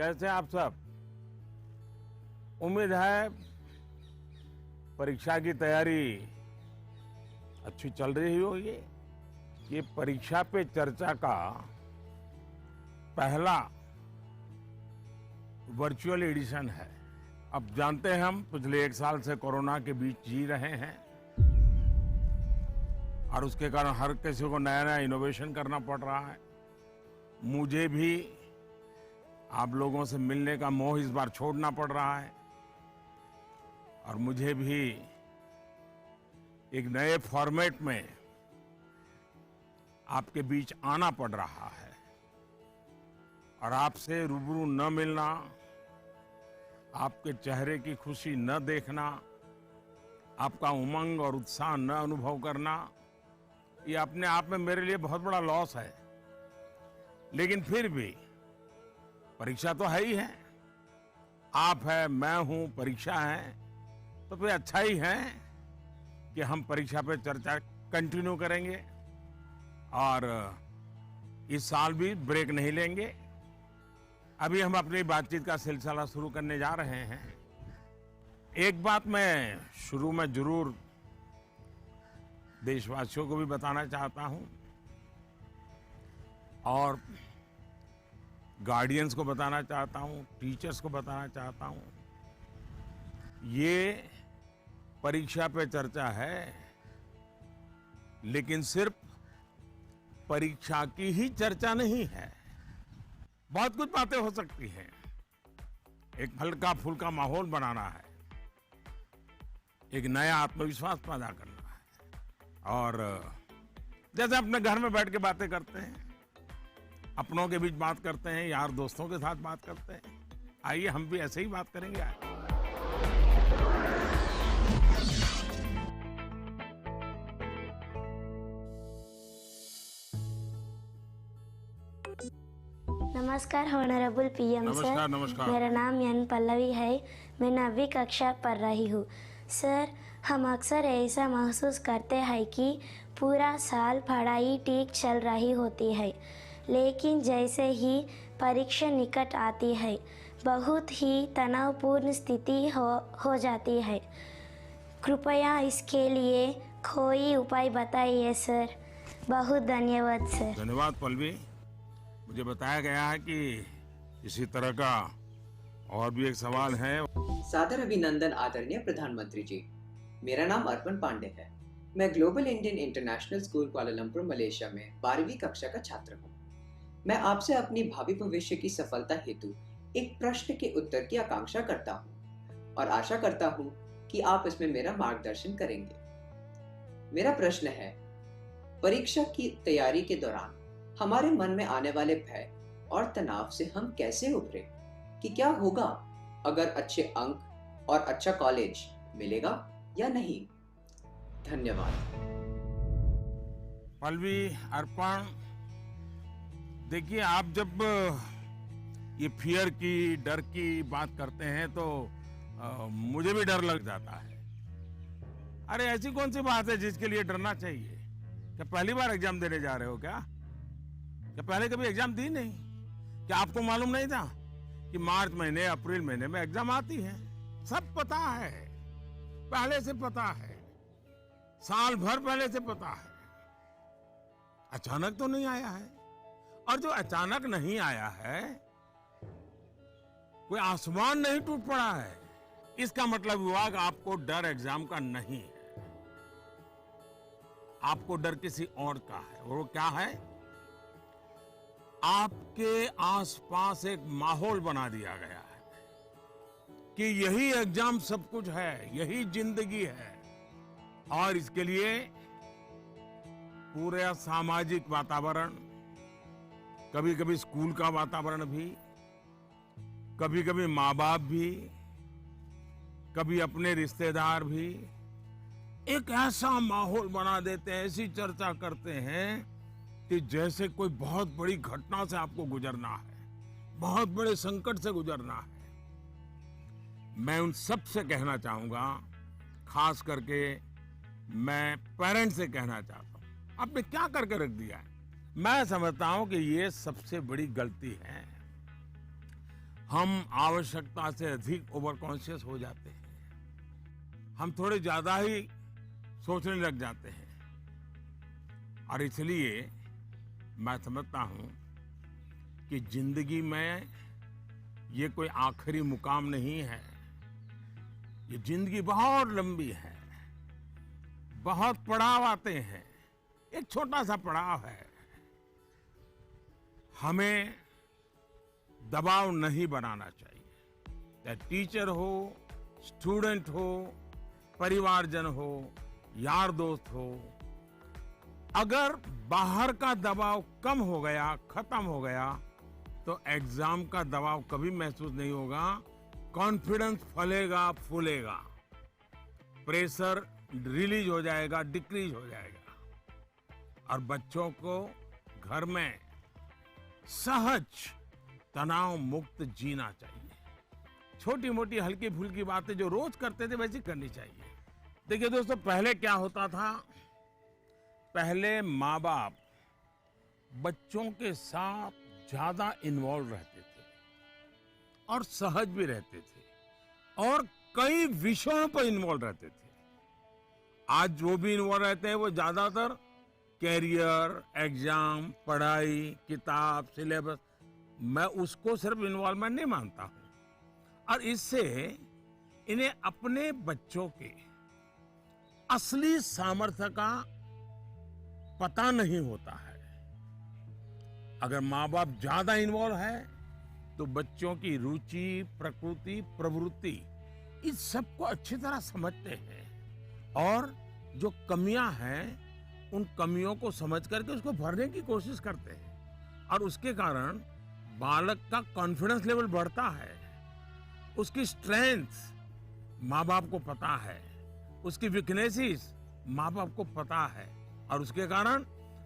कैसे आप सब? उम्मीद है परीक्षा की तैयारी अच्छी चल रही होगी। ये परीक्षा पे चर्चा का पहला वर्चुअल एडिशन है। अब जानते हैं हम पिछले 1 साल से कोरोना के बीच जी रहे हैं और उसके कारण हर किसी को नया नया इनोवेशन करना पड़ रहा है। मुझे भी आप लोगों से मिलने का मोह इस बार छोड़ना पड़ रहा है और मुझे भी एक नए फॉर्मेट में आपके बीच आना पड़ रहा है और आपसे रूबरू न मिलना, आपके चेहरे की खुशी न देखना, आपका उमंग और उत्साह न अनुभव करना, ये अपने आप में मेरे लिए बहुत बड़ा लॉस है। लेकिन फिर भी परीक्षा तो है ही है। आप है, मैं हूं, परीक्षा है, तो फिर अच्छा ही है कि हम परीक्षा पे चर्चा कंटिन्यू करेंगे और इस साल भी ब्रेक नहीं लेंगे। अभी हम अपनी बातचीत का सिलसिला शुरू करने जा रहे हैं। एक बात मैं शुरू में जरूर देशवासियों को भी बताना चाहता हूं और गार्डियंस को बताना चाहता हूं, टीचर्स को बताना चाहता हूं। ये परीक्षा पे चर्चा है, लेकिन सिर्फ परीक्षा की ही चर्चा नहीं है। बहुत कुछ बातें हो सकती हैं। एक हल्का फुल्का माहौल बनाना है, एक नया आत्मविश्वास पैदा करना है और जैसे अपने घर में बैठ के बातें करते हैं, अपनों के बीच बात करते हैं, यार दोस्तों के साथ बात करते हैं, आइए हम भी ऐसे ही बात करेंगे आज। नमस्कार ऑनरेबल पीएम सर। नमस्कार नमस्कार। मेरा नाम यन पल्लवी है। मैं 9वीं कक्षा पढ़ रही हूँ। सर, हम अक्सर ऐसा महसूस करते हैं कि पूरा साल पढ़ाई ठीक चल रही होती है, लेकिन जैसे ही परीक्षा निकट आती है बहुत ही तनावपूर्ण स्थिति हो जाती है। कृपया इसके लिए कोई उपाय बताइए सर। बहुत धन्यवाद सर। धन्यवाद पल्लवी। मुझे बताया गया है कि इसी तरह का और भी एक सवाल है। सादर अभिनंदन आदरणीय प्रधानमंत्री जी। मेरा नाम अर्पण पांडे है। मैं global Indian international school Kuala Lumpur Malaysia में 12वीं कक्षा का छात्र हूँ। मैं आपसे अपनी भावी भविष्य की सफलता हेतु एक प्रश्न के उत्तर की आकांक्षा करता हूँ और आशा करता हूँ कि आप इसमें मेरा मार्गदर्शन करेंगे। मेरा प्रश्न है, परीक्षा की तैयारी के दौरान हमारे मन में आने वाले भय और तनाव से हम कैसे उभरे? कि क्या होगा अगर अच्छे अंक और अच्छा कॉलेज मिलेगा या नहीं? धन्यवाद। पल्लवी, अर्पण, देखिए आप जब ये फियर की, डर की बात करते हैं तो मुझे भी डर लग जाता है। अरे ऐसी कौन सी बात है जिसके लिए डरना चाहिए? क्या पहली बार एग्जाम देने जा रहे हो क्या पहले कभी एग्जाम दी नहीं? क्या आपको मालूम नहीं था कि मार्च महीने, अप्रैल महीने में एग्जाम आती है? सब पता है, पहले से पता है, साल भर पहले से पता है। अचानक तो नहीं आया है। और जो अचानक नहीं आया है, कोई आसमान नहीं टूट पड़ा है। इसका मतलब हुआ कि आपको डर एग्जाम का नहीं है, आपको डर किसी और का है। और वो क्या है? आपके आसपास एक माहौल बना दिया गया है कि यही एग्जाम सब कुछ है, यही जिंदगी है। और इसके लिए पूरा सामाजिक वातावरण, कभी कभी स्कूल का वातावरण भी, कभी कभी माँ बाप भी, कभी अपने रिश्तेदार भी एक ऐसा माहौल बना देते हैं, ऐसी चर्चा करते हैं कि जैसे कोई बहुत बड़ी घटना से आपको गुजरना है, बहुत बड़े संकट से गुजरना है। मैं उन सब से कहना चाहूंगा, खास करके मैं पेरेंट्स से कहना चाहता हूं, आपने क्या करके रख दिया है? मैं समझता हूं कि ये सबसे बड़ी गलती है। हम आवश्यकता से अधिक ओवर कॉन्शियस हो जाते हैं। हम थोड़े ज्यादा ही सोचने लग जाते हैं और इसलिए मैं समझता हूं कि जिंदगी में ये कोई आखिरी मुकाम नहीं है। ये जिंदगी बहुत लंबी है, बहुत पड़ाव आते हैं। एक छोटा सा पड़ाव है। हमें दबाव नहीं बनाना चाहिए। चाहे टीचर हो, स्टूडेंट हो, परिवारजन हो, यार दोस्त हो, अगर बाहर का दबाव कम हो गया, खत्म हो गया, तो एग्जाम का दबाव कभी महसूस नहीं होगा। कॉन्फिडेंस फलेगा, फूलेगा, प्रेशर रिलीज हो जाएगा, डिक्रीज हो जाएगा और बच्चों को घर में सहज तनाव मुक्त जीना चाहिए। छोटी मोटी हल्की फुल्की बातें जो रोज करते थे वैसी करनी चाहिए। देखिए दोस्तों, पहले क्या होता था, पहले माँ बाप बच्चों के साथ ज्यादा इन्वॉल्व रहते थे और सहज भी रहते थे और कई विषयों पर इन्वॉल्व रहते थे। आज जो भी इन्वॉल्व रहते हैं वो ज्यादातर कैरियर, एग्जाम, पढ़ाई, किताब, सिलेबस, मैं उसको सिर्फ इन्वॉल्वमेंट नहीं मानता हूं और इससे इन्हें अपने बच्चों के असली सामर्थ्य का पता नहीं होता है। अगर माँ बाप ज्यादा इन्वॉल्व है तो बच्चों की रुचि, प्रकृति, प्रवृत्ति इस सबको अच्छी तरह समझते हैं और जो कमियां हैं उन कमियों को समझ करके उसको भरने की कोशिश करते हैं और उसके कारण बालक का कॉन्फिडेंस लेवल बढ़ता है। उसकी स्ट्रेंथ माँ बाप को पता है, उसकी वीकनेसेस माँ बाप को पता है और उसके कारण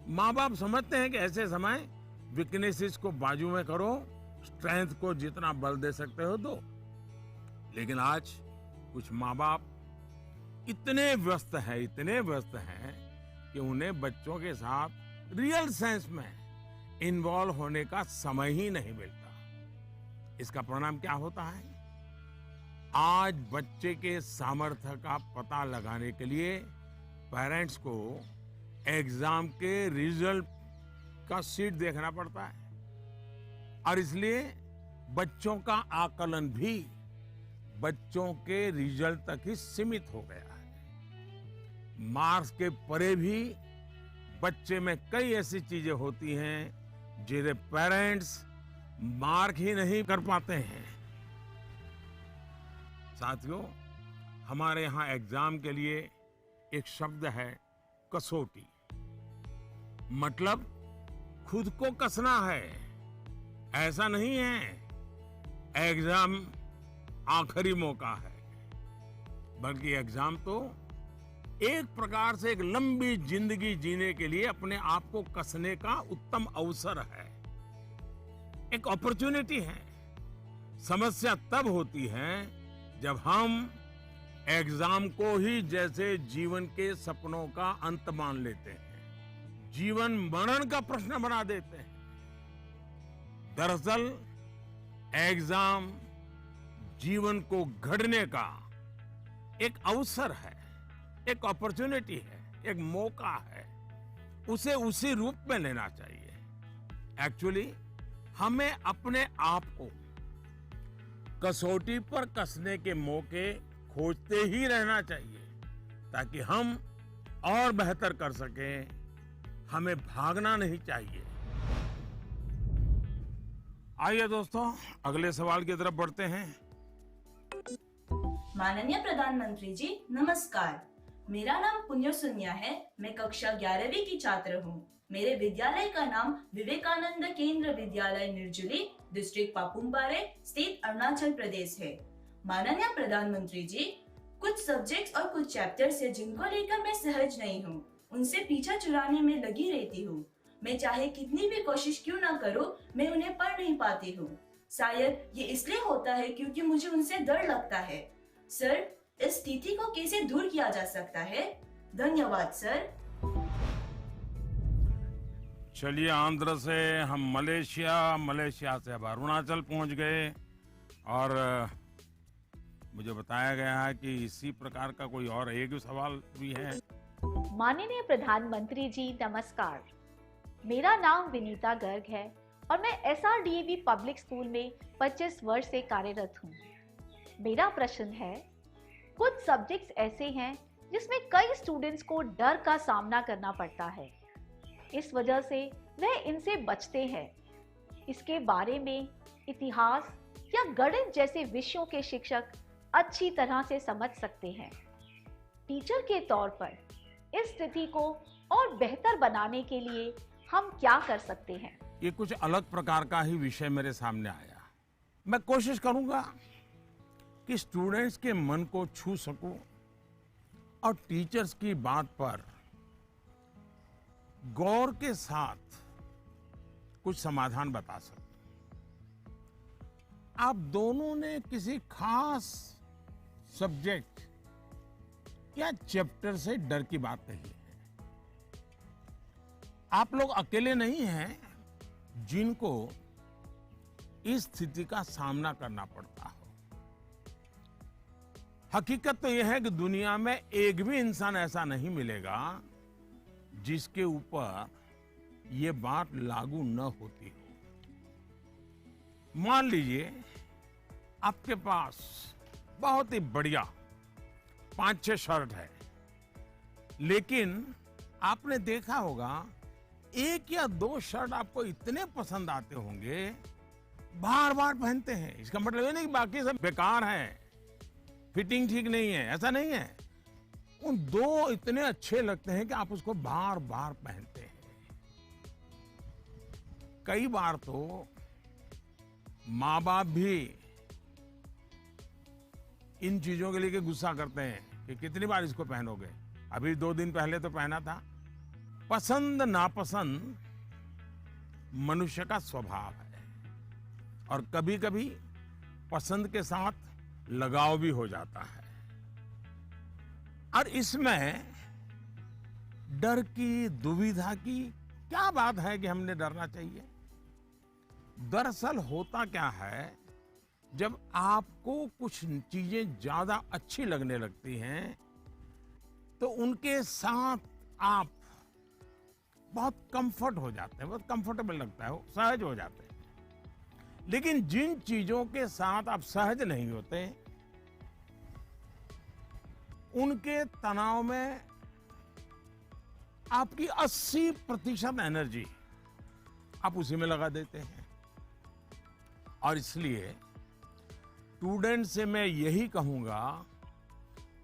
माँ बाप समझते हैं कि ऐसे समय वीकनेसेस को बाजू में करो, स्ट्रेंथ को जितना बल दे सकते हो दो। लेकिन आज कुछ माँ बाप इतने व्यस्त हैं कि उन्हें बच्चों के साथ रियल सेंस में इन्वॉल्व होने का समय ही नहीं मिलता। इसका परिणाम क्या होता है? आज बच्चे के सामर्थ्य का पता लगाने के लिए पेरेंट्स को एग्जाम के रिजल्ट का शीट देखना पड़ता है और इसलिए बच्चों का आकलन भी बच्चों के रिजल्ट तक ही सीमित हो गया है। मार्क्स के परे भी बच्चे में कई ऐसी चीजें होती हैं जिन्हें पेरेंट्स मार्क ही नहीं कर पाते हैं। साथियों, हमारे यहाँ एग्जाम के लिए एक शब्द है कसौटी। मतलब खुद को कसना है, ऐसा नहीं है एग्जाम आखिरी मौका है, बल्कि एग्जाम तो एक प्रकार से एक लंबी जिंदगी जीने के लिए अपने आप को कसने का उत्तम अवसर है, एक अपॉर्चुनिटी है। समस्या तब होती है जब हम एग्जाम को ही जैसे जीवन के सपनों का अंत मान लेते हैं, जीवन मरण का प्रश्न बना देते हैं। दरअसल एग्जाम जीवन को गढ़ने का एक अवसर है, एक अपॉर्चुनिटी है, एक मौका है। उसे उसी रूप में लेना चाहिए। एक्चुअली हमें अपने आप को कसौटी पर कसने के मौके खोजते ही रहना चाहिए ताकि हम और बेहतर कर सकें। हमें भागना नहीं चाहिए। आइए दोस्तों, अगले सवाल की तरफ बढ़ते हैं। माननीय प्रधानमंत्री जी नमस्कार। मेरा नाम पुण्य सुनिया है। मैं कक्षा 11वीं की छात्र हूँ। मेरे विद्यालय का नाम विवेकानंद केंद्र विद्यालय निर्जुली, डिस्ट्रिक्ट पापुमपारे, स्टेट अरुणाचल प्रदेश है। माननीय प्रधानमंत्री जी, कुछ सब्जेक्ट्स और कुछ चैप्टर्स है जिनको लेकर मैं सहज नहीं हूँ, उनसे पीछा चुराने में लगी रहती हूँ। मैं चाहे कितनी भी कोशिश क्यों ना करूँ, मैं उन्हें पढ़ नहीं पाती हूँ। शायद ये इसलिए होता है क्योंकि मुझे उनसे डर लगता है। सर, इस स्थिति को कैसे दूर किया जा सकता है? धन्यवाद सर। चलिए, आंध्र से हम मलेशिया, मलेशिया से अब अरुणाचल पहुंच गए। और मुझे बताया गया है कि इसी प्रकार का कोई और एक सवाल भी है। माननीय प्रधानमंत्री जी नमस्कार। मेरा नाम विनीता गर्ग है और मैं SRDAV पब्लिक स्कूल में 25 वर्ष से कार्यरत हूँ। मेरा प्रश्न है, कुछ सब्जेक्ट्स ऐसे हैं जिसमें कई स्टूडेंट्स को डर का सामना करना पड़ता है, इस वजह से वह इनसे बचते हैं। इसके बारे में इतिहास या गणित जैसे विषयों के शिक्षक अच्छी तरह से समझ सकते हैं। टीचर के तौर पर इस स्थिति को और बेहतर बनाने के लिए हम क्या कर सकते हैं? ये कुछ अलग प्रकार का ही विषय मेरे सामने आया। मैं कोशिश करूंगा कि स्टूडेंट्स के मन को छू सकूं और टीचर्स की बात पर गौर के साथ कुछ समाधान बता सकूं। आप दोनों ने किसी खास सब्जेक्ट या चैप्टर से डर की बात कही है। आप लोग अकेले नहीं हैं जिनको इस स्थिति का सामना करना पड़ता हो। हकीकत तो यह है कि दुनिया में एक भी इंसान ऐसा नहीं मिलेगा जिसके ऊपर यह बात लागू न होती हो। मान लीजिए आपके पास बहुत ही बढ़िया 5-6 शर्ट है, लेकिन आपने देखा होगा 1 या 2 शर्ट आपको इतने पसंद आते होंगे, बार बार पहनते हैं। इसका मतलब ये नहीं कि बाकी सब बेकार हैं, फिटिंग ठीक नहीं है, ऐसा नहीं है। उन 2 इतने अच्छे लगते हैं कि आप उसको बार बार पहनते हैं। कई बार तो माँ बाप भी इन चीजों के लिए गुस्सा करते हैं कि कितनी बार इसको पहनोगे, अभी 2 दिन पहले तो पहना था। पसंद नापसंद मनुष्य का स्वभाव है और कभी कभी पसंद के साथ लगाव भी हो जाता है। और इसमें डर की, दुविधा की क्या बात है कि हमने डरना चाहिए? दरअसल होता क्या है, जब आपको कुछ चीजें ज्यादा अच्छी लगने लगती हैं तो उनके साथ आप बहुत कंफर्ट हो जाते हैं, बहुत कंफर्टेबल लगता है, सहज हो जाते हैं। लेकिन जिन चीजों के साथ आप सहज नहीं होते, उनके तनाव में आपकी 80% एनर्जी आप उसी में लगा देते हैं। और इसलिए स्टूडेंट से मैं यही कहूंगा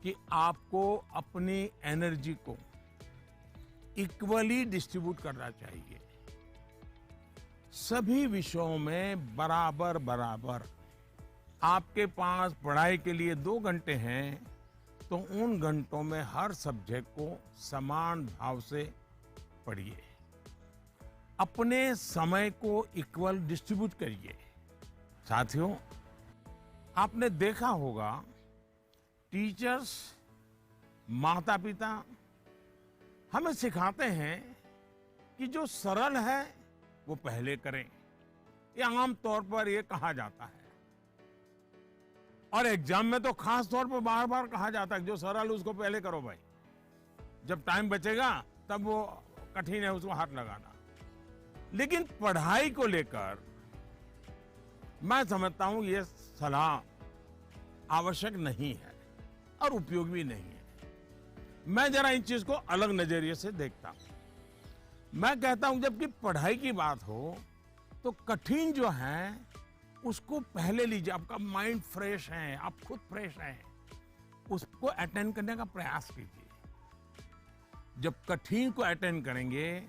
कि आपको अपनी एनर्जी को इक्वली डिस्ट्रीब्यूट करना चाहिए। सभी विषयों में बराबर बराबर। आपके पास पढ़ाई के लिए 2 घंटे हैं तो उन घंटों में हर सब्जेक्ट को समान भाव से पढ़िए। अपने समय को इक्वल डिस्ट्रीब्यूट करिए। साथियों, आपने देखा होगा टीचर्स, माता पिता हमें सिखाते हैं कि जो सरल है वो पहले करें। ये आम तौर पर ये कहा जाता है और एग्जाम में तो खास तौर पर बार बार कहा जाता है कि जो सरल उसको पहले करो भाई, जब टाइम बचेगा तब वो कठिन है उसको हाथ लगाना। लेकिन पढ़ाई को लेकर मैं समझता हूं ये सलाह आवश्यक नहीं है और उपयोगी भी नहीं है। मैं जरा इन चीज को अलग नजरिए से देखता हूं। मैं कहता हूं जबकि पढ़ाई की बात हो तो कठिन जो है उसको पहले लीजिए। आपका माइंड फ्रेश है, आप खुद फ्रेश हैं, उसको अटेंड करने का प्रयास कीजिए। जब कठिन को अटेंड करेंगे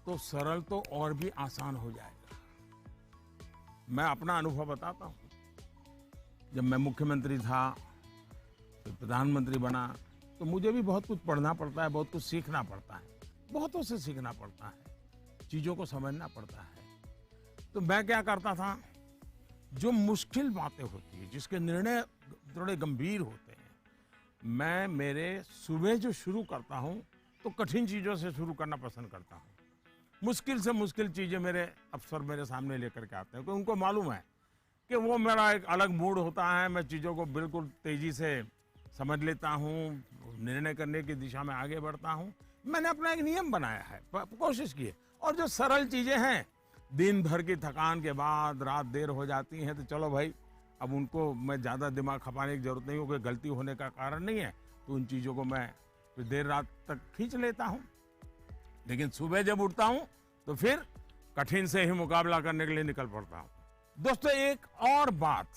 तो सरल तो और भी आसान हो जाएगा। मैं अपना अनुभव बताता हूं। जब मैं मुख्यमंत्री था, फिर प्रधानमंत्री बना, तो मुझे भी बहुत कुछ पढ़ना पड़ता है, बहुत कुछ सीखना पड़ता है, बहुतों से सीखना पड़ता है, चीजों को समझना पड़ता है। तो मैं क्या करता था, जो मुश्किल बातें होती है, जिसके निर्णय थोड़े गंभीर होते हैं, मैं मेरे सुबह जो शुरू करता हूं तो कठिन चीजों से शुरू करना पसंद करता हूं। मुश्किल से मुश्किल चीजें मेरे अफसर मेरे सामने लेकर के आते हैं, क्योंकि उनको मालूम है कि वो मेरा एक अलग मूड होता है, मैं चीज़ों को बिल्कुल तेजी से समझ लेता हूँ, निर्णय करने की दिशा में आगे बढ़ता हूँ। मैंने अपना एक नियम बनाया है, कोशिश की है। और जो सरल चीज़ें हैं, दिन भर की थकान के बाद रात देर हो जाती है, तो चलो भाई, अब उनको मैं ज़्यादा दिमाग खपाने की जरूरत नहीं हो, कोई गलती होने का कारण नहीं है, तो उन चीज़ों को मैं फिर देर रात तक खींच लेता हूँ। लेकिन सुबह जब उठता हूँ तो फिर कठिन से ही मुकाबला करने के लिए निकल पड़ता हूँ। दोस्तों, एक और बात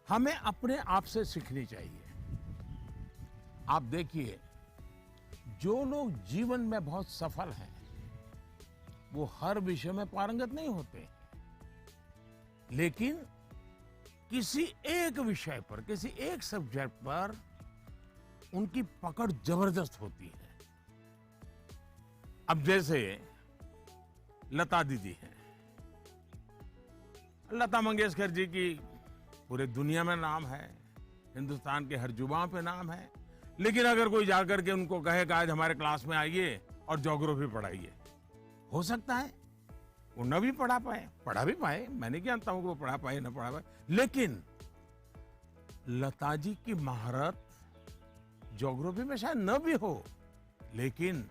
हमें अपने आप से सीखनी चाहिए। आप देखिए, जो लोग जीवन में बहुत सफल हैं, वो हर विषय में पारंगत नहीं होते, लेकिन किसी एक विषय पर, किसी एक सब्जेक्ट पर उनकी पकड़ जबरदस्त होती है। अब जैसे लता दीदी हैं, लता मंगेशकर जी की पूरे दुनिया में नाम है, हिंदुस्तान के हर जुबान पे नाम है, लेकिन अगर कोई जाकर के उनको कहे कि आज हमारे क्लास में आइए और ज्योग्राफी पढ़ाइए, हो सकता है वो न भी पढ़ा भी पाए, मैं नहीं जानता हूं कि वो पढ़ा पाए न पढ़ा पाए, लेकिन लता जी की महारत ज्योग्राफी में शायद न भी हो, लेकिन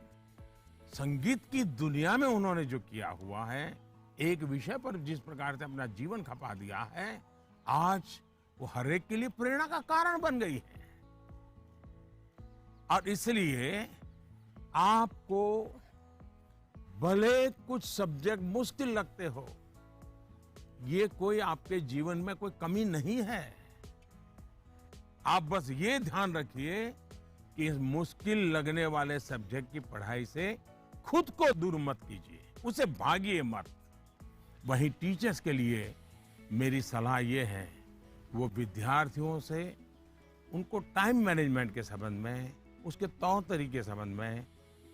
संगीत की दुनिया में उन्होंने जो किया हुआ है, एक विषय पर जिस प्रकार से अपना जीवन खपा दिया है, आज वो हर एक के लिए प्रेरणा का कारण बन गई है। और इसलिए आपको भले कुछ सब्जेक्ट मुश्किल लगते हो, ये कोई आपके जीवन में कोई कमी नहीं है। आप बस ये ध्यान रखिए कि इस मुश्किल लगने वाले सब्जेक्ट की पढ़ाई से खुद को दूर मत कीजिए, उसे भागिए मत। वहीं टीचर्स के लिए मेरी सलाह ये है, वो विद्यार्थियों से उनको टाइम मैनेजमेंट के संबंध में, उसके तौर तरीके के संबंध में,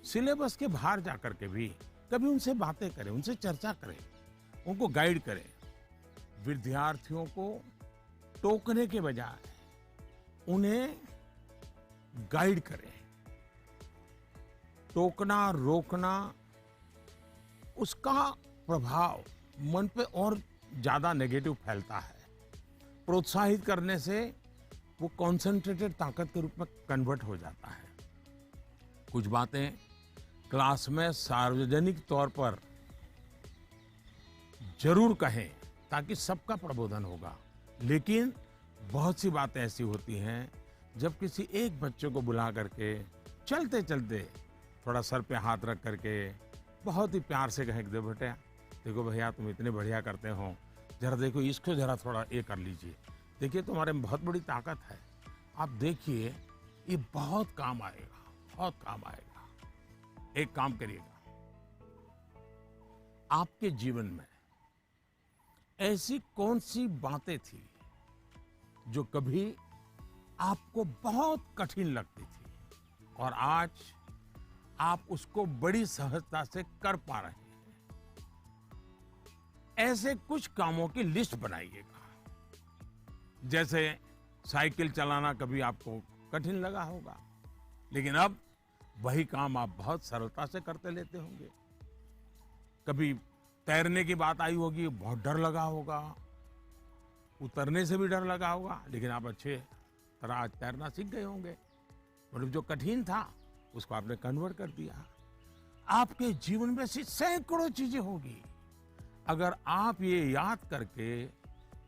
सिलेबस के बाहर जाकर के भी कभी उनसे बातें करें, उनसे चर्चा करें, उनको गाइड करें। विद्यार्थियों को टोकने के बजाय उन्हें गाइड करें। टोकना, रोकना, उसका प्रभाव मन पे और ज्यादा नेगेटिव फैलता है। प्रोत्साहित करने से वो कॉन्सेंट्रेटेड ताकत के रूप में कन्वर्ट हो जाता है। कुछ बातें क्लास में सार्वजनिक तौर पर जरूर कहें ताकि सबका प्रबोधन होगा, लेकिन बहुत सी बातें ऐसी होती हैं जब किसी एक बच्चे को बुला करके चलते चलते थोड़ा सर पे हाथ रख करके बहुत ही प्यार से कहें, बेटा देखो भैया, तुम इतने बढ़िया करते हो, जरा देखो इसको जरा थोड़ा ये कर लीजिए, देखिए तुम्हारे में बहुत बड़ी ताकत है, आप देखिए ये बहुत काम आएगा, बहुत काम आएगा। एक काम करिएगा, आपके जीवन में ऐसी कौन सी बातें थी जो कभी आपको बहुत कठिन लगती थी और आज आप उसको बड़ी सहजता से कर पा रहे हैं? ऐसे कुछ कामों की लिस्ट बनाइएगा। जैसे साइकिल चलाना कभी आपको कठिन लगा होगा, लेकिन अब वही काम आप बहुत सरलता से करते लेते होंगे। कभी तैरने की बात आई होगी, बहुत डर लगा होगा, उतरने से भी डर लगा होगा, लेकिन आप अच्छे तरह आज तैरना सीख गए होंगे। मतलब जो कठिन था उसको आपने कन्वर्ट कर दिया। आपके जीवन में ऐसी सैकड़ों चीजें होगी, अगर आप ये याद करके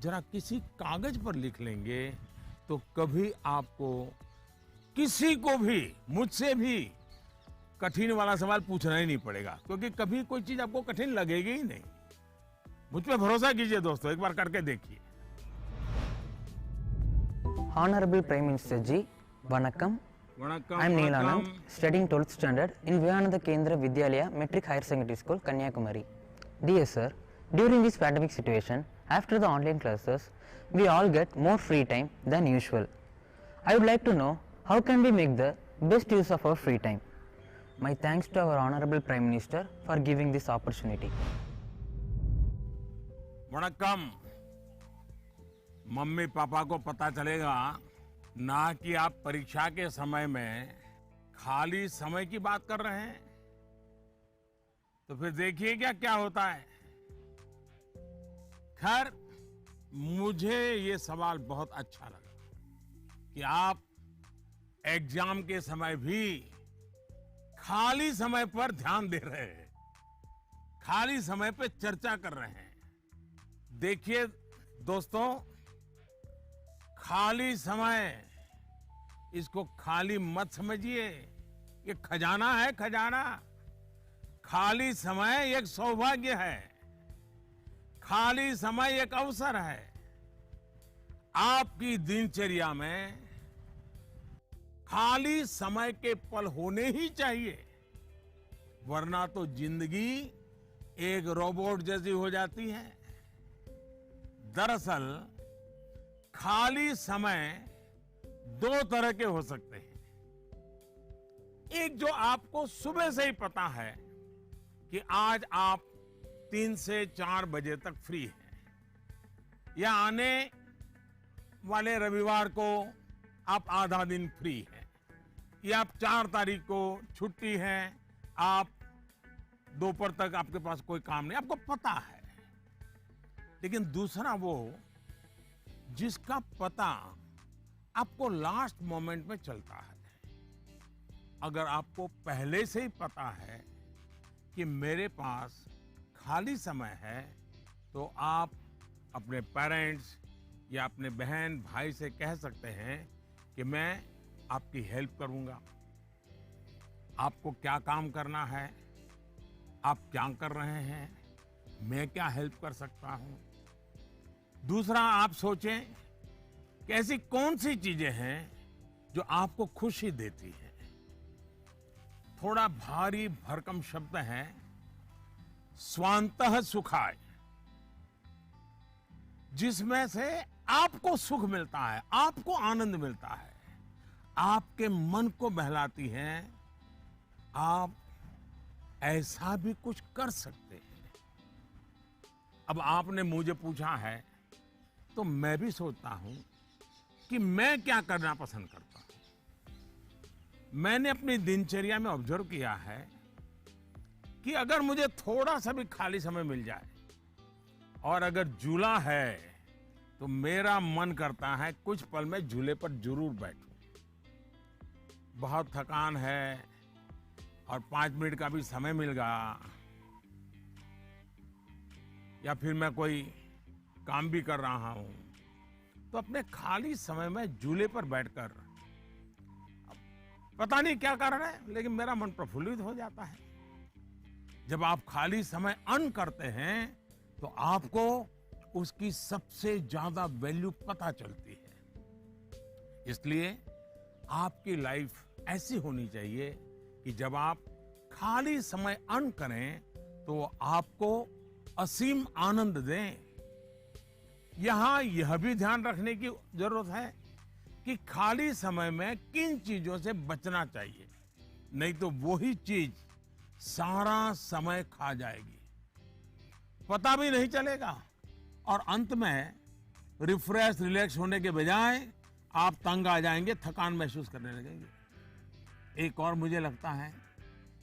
जरा किसी कागज पर लिख लेंगे तो कभी आपको किसी को भी, मुझसे भी कठिन वाला सवाल पूछना ही नहीं पड़ेगा, क्योंकि कभी कोई चीज आपको कठिन लगेगी ही नहीं। मुझ पे भरोसा कीजिए दोस्तों, एक बार करके देखिए। Honorable Prime Minister Ji, Vanakkam. I am Neil Anand, studying 12th standard in Vivekananda Kendra Vidyalaya Metric Higher Secondary School, Kanyakumari. Dear sir, during this pandemic situation, after the online classes, we all get more free time than usual. I would like to know how can we make the best use of our free time. My thanks to our Honorable Prime Minister for giving this opportunity. वणक्कम। Mummy papa को पता चलेगा ना कि आप परीक्षा के समय में खाली समय की बात कर रहे हैं, तो फिर देखिए क्या क्या होता है। खैर, मुझे ये सवाल बहुत अच्छा लगा कि आप एग्जाम के समय भी खाली समय पर ध्यान दे रहे हैं, खाली समय पे चर्चा कर रहे हैं। देखिए दोस्तों, खाली समय, इसको खाली मत समझिए, ये खजाना है, खजाना। खाली समय एक सौभाग्य है, खाली समय एक अवसर है। आपकी दिनचर्या में खाली समय के पल होने ही चाहिए, वरना तो जिंदगी एक रोबोट जैसी हो जाती है। दरअसल खाली समय दो तरह के हो सकते हैं। एक जो आपको सुबह से ही पता है कि आज आप 3 से 4 बजे तक फ्री हैं, या आने वाले रविवार को आप आधा दिन फ्री हैं, या आप 4 तारीख को छुट्टी है, आप दोपहर तक आपके पास कोई काम नहीं, आपको पता है। लेकिन दूसरा वो जिसका पता आपको लास्ट मोमेंट में चलता है। अगर आपको पहले से ही पता है कि मेरे पास खाली समय है, तो आप अपने पेरेंट्स या अपने बहन भाई से कह सकते हैं कि मैं आपकी हेल्प करूंगा। आपको क्या काम करना है, आप क्या कर रहे हैं, मैं क्या हेल्प कर सकता हूं। दूसरा, आप सोचें कि ऐसी कौन सी चीजें हैं जो आपको खुशी देती हैं। थोड़ा भारी भरकम शब्द है, स्वांतः सुखाय, जिसमें से आपको सुख मिलता है, आपको आनंद मिलता है, आपके मन को बहलाती हैं। आप ऐसा भी कुछ कर सकते हैं। अब आपने मुझे पूछा है, तो मैं भी सोचता हूं कि मैं क्या करना पसंद करता हूं। मैंने अपनी दिनचर्या में ऑब्जर्व किया है कि अगर मुझे थोड़ा सा भी खाली समय मिल जाए, और अगर झूला है, तो मेरा मन करता है कुछ पल में झूले पर जरूर बैठूं। बहुत थकान है और 5 मिनट का भी समय मिल गया, या फिर मैं कोई काम भी कर रहा हूं, तो अपने खाली समय में झूले पर बैठकर, पता नहीं क्या कारण है, लेकिन मेरा मन प्रफुल्लित हो जाता है। जब आप खाली समय अर्न करते हैं, तो आपको उसकी सबसे ज्यादा वैल्यू पता चलती है। इसलिए आपकी लाइफ ऐसी होनी चाहिए कि जब आप खाली समय अर्न करें, तो वो आपको असीम आनंद दें। यहां यह भी ध्यान रखने की जरूरत है कि खाली समय में किन चीजों से बचना चाहिए, नहीं तो वही चीज सारा समय खा जाएगी, पता भी नहीं चलेगा, और अंत में रिफ्रेश रिलैक्स होने के बजाय आप तंग आ जाएंगे, थकान महसूस करने लगेंगे। एक और मुझे लगता है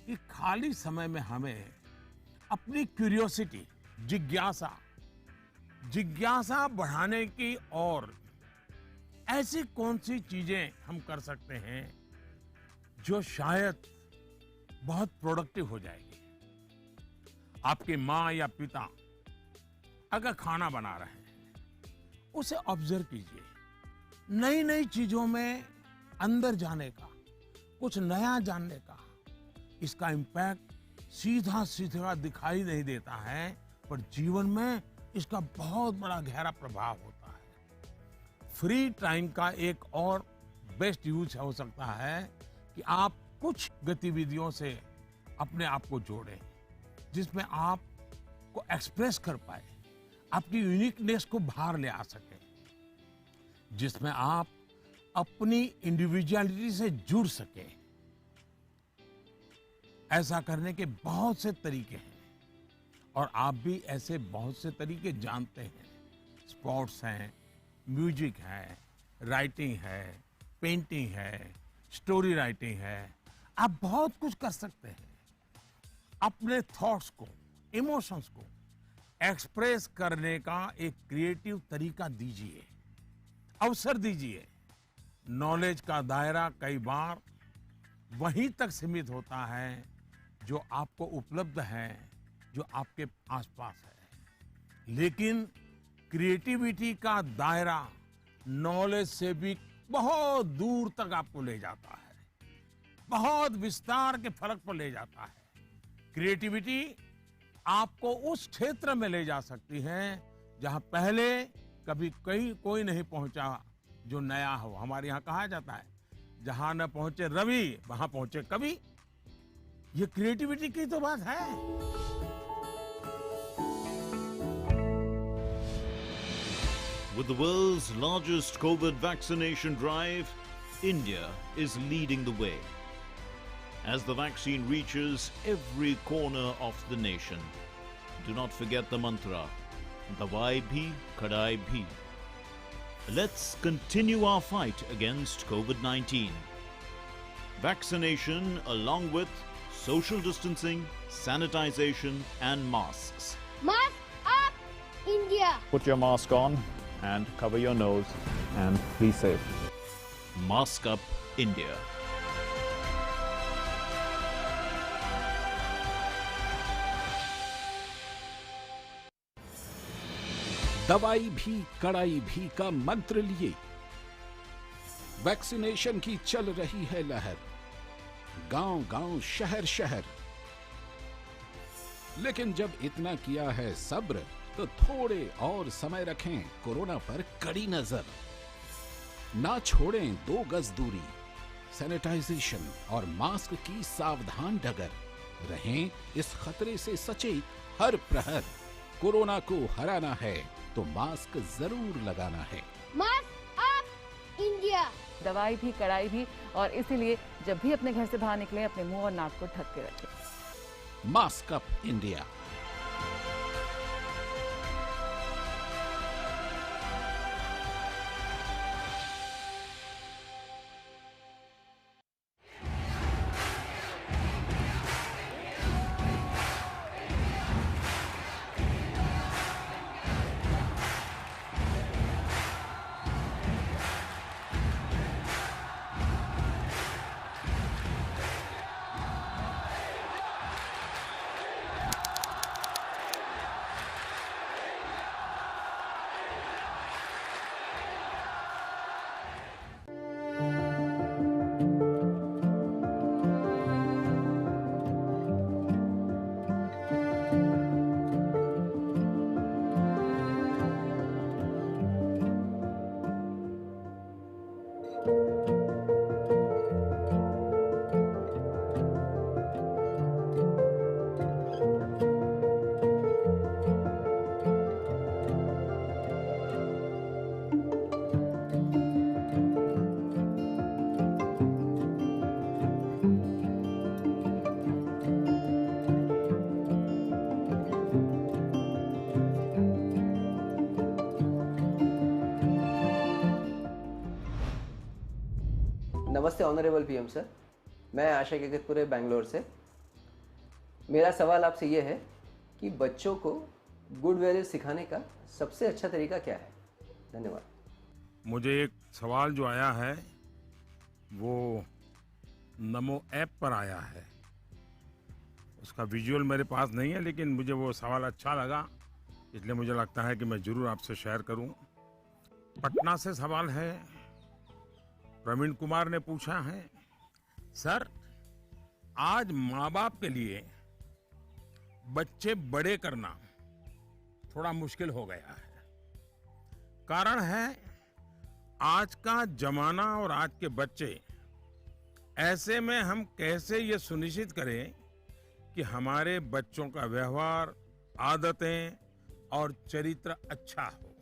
कि खाली समय में हमें अपनी क्यूरियोसिटी, जिज्ञासा बढ़ाने की, और ऐसी कौन सी चीजें हम कर सकते हैं जो शायद बहुत प्रोडक्टिव हो जाएगी। आपकी माँ या पिता अगर खाना बना रहे हैं, उसे ऑब्जर्व कीजिए। नई नई चीजों में अंदर जाने का, कुछ नया जानने का, इसका इम्पैक्ट सीधा सीधा दिखाई नहीं देता है, पर जीवन में इसका बहुत बड़ा गहरा प्रभाव होता है। फ्री टाइम का एक और बेस्ट यूज हो सकता है कि आप कुछ गतिविधियों से अपने आप को जोड़ें, जिसमें आप को एक्सप्रेस कर पाए, आपकी यूनिकनेस को बाहर ले आ सके, जिसमें आप अपनी इंडिविजुअलिटी से जुड़ सके। ऐसा करने के बहुत से तरीके हैं, और आप भी ऐसे बहुत से तरीके जानते हैं। स्पोर्ट्स हैं, म्यूजिक है, राइटिंग है, पेंटिंग है, स्टोरी राइटिंग है। आप बहुत कुछ कर सकते हैं। अपने थॉट्स को, इमोशंस को एक्सप्रेस करने का एक क्रिएटिव तरीका दीजिए, अवसर दीजिए। नॉलेज का दायरा कई बार वहीं तक सीमित होता है जो आपको उपलब्ध है, जो आपके आसपास है, लेकिन क्रिएटिविटी का दायरा नॉलेज से भी बहुत दूर तक आपको ले जाता है, बहुत विस्तार के फलक पर ले जाता है। क्रिएटिविटी आपको उस क्षेत्र में ले जा सकती है जहां पहले कभी कोई नहीं पहुंचा, जो नया हो। हमारे यहाँ कहा जाता है, जहां न पहुंचे रवि वहां पहुंचे कवि। ये क्रिएटिविटी की तो बात है। With the world's largest COVID vaccination drive, India is leading the way. As the vaccine reaches every corner of the nation, do not forget the mantra, Dawai bhi, Kadai bhi. Let's continue our fight against COVID-19. Vaccination along with social distancing, sanitization and masks. Mask up, India! Put your mask on and cover your nose and be safe. Mask up, India. दवाई भी कड़ाई भी का मंत्र लिए vaccination की चल रही है लहर, गांव गांव शहर शहर। लेकिन जब इतना किया है सब्र, तो थोड़े और समय रखें कोरोना पर कड़ी नजर। ना छोड़ें 2 गज दूरी, सैनिटाइजेशन और मास्क की सावधान डगर। रहें इस खतरे से सचेत हर प्रहर। कोरोना को हराना है तो मास्क जरूर लगाना है। Mask up, India! दवाई भी कड़ाई भी, और इसीलिए जब भी अपने घर से बाहर निकले अपने मुंह और नाक को ढक के रखें। Mask up, India. नमस्ते ऑनरेबल पीएम सर, मैं आशा केकतपुरे बैंगलोर से। मेरा सवाल आपसे ये है कि बच्चों को गुड वैल्यू सिखाने का सबसे अच्छा तरीका क्या है? धन्यवाद। मुझे एक सवाल जो आया है वो नमो ऐप पर आया है। उसका विजुअल मेरे पास नहीं है, लेकिन मुझे वो सवाल अच्छा लगा, इसलिए मुझे लगता है कि मैं जरूर आपसे शेयर करूं। पटना से सवाल है, प्रवीण कुमार ने पूछा है, सर आज माँ बाप के लिए बच्चे बड़े करना थोड़ा मुश्किल हो गया है। कारण है आज का जमाना और आज के बच्चे। ऐसे में हम कैसे ये सुनिश्चित करें कि हमारे बच्चों का व्यवहार, आदतें और चरित्र अच्छा हो।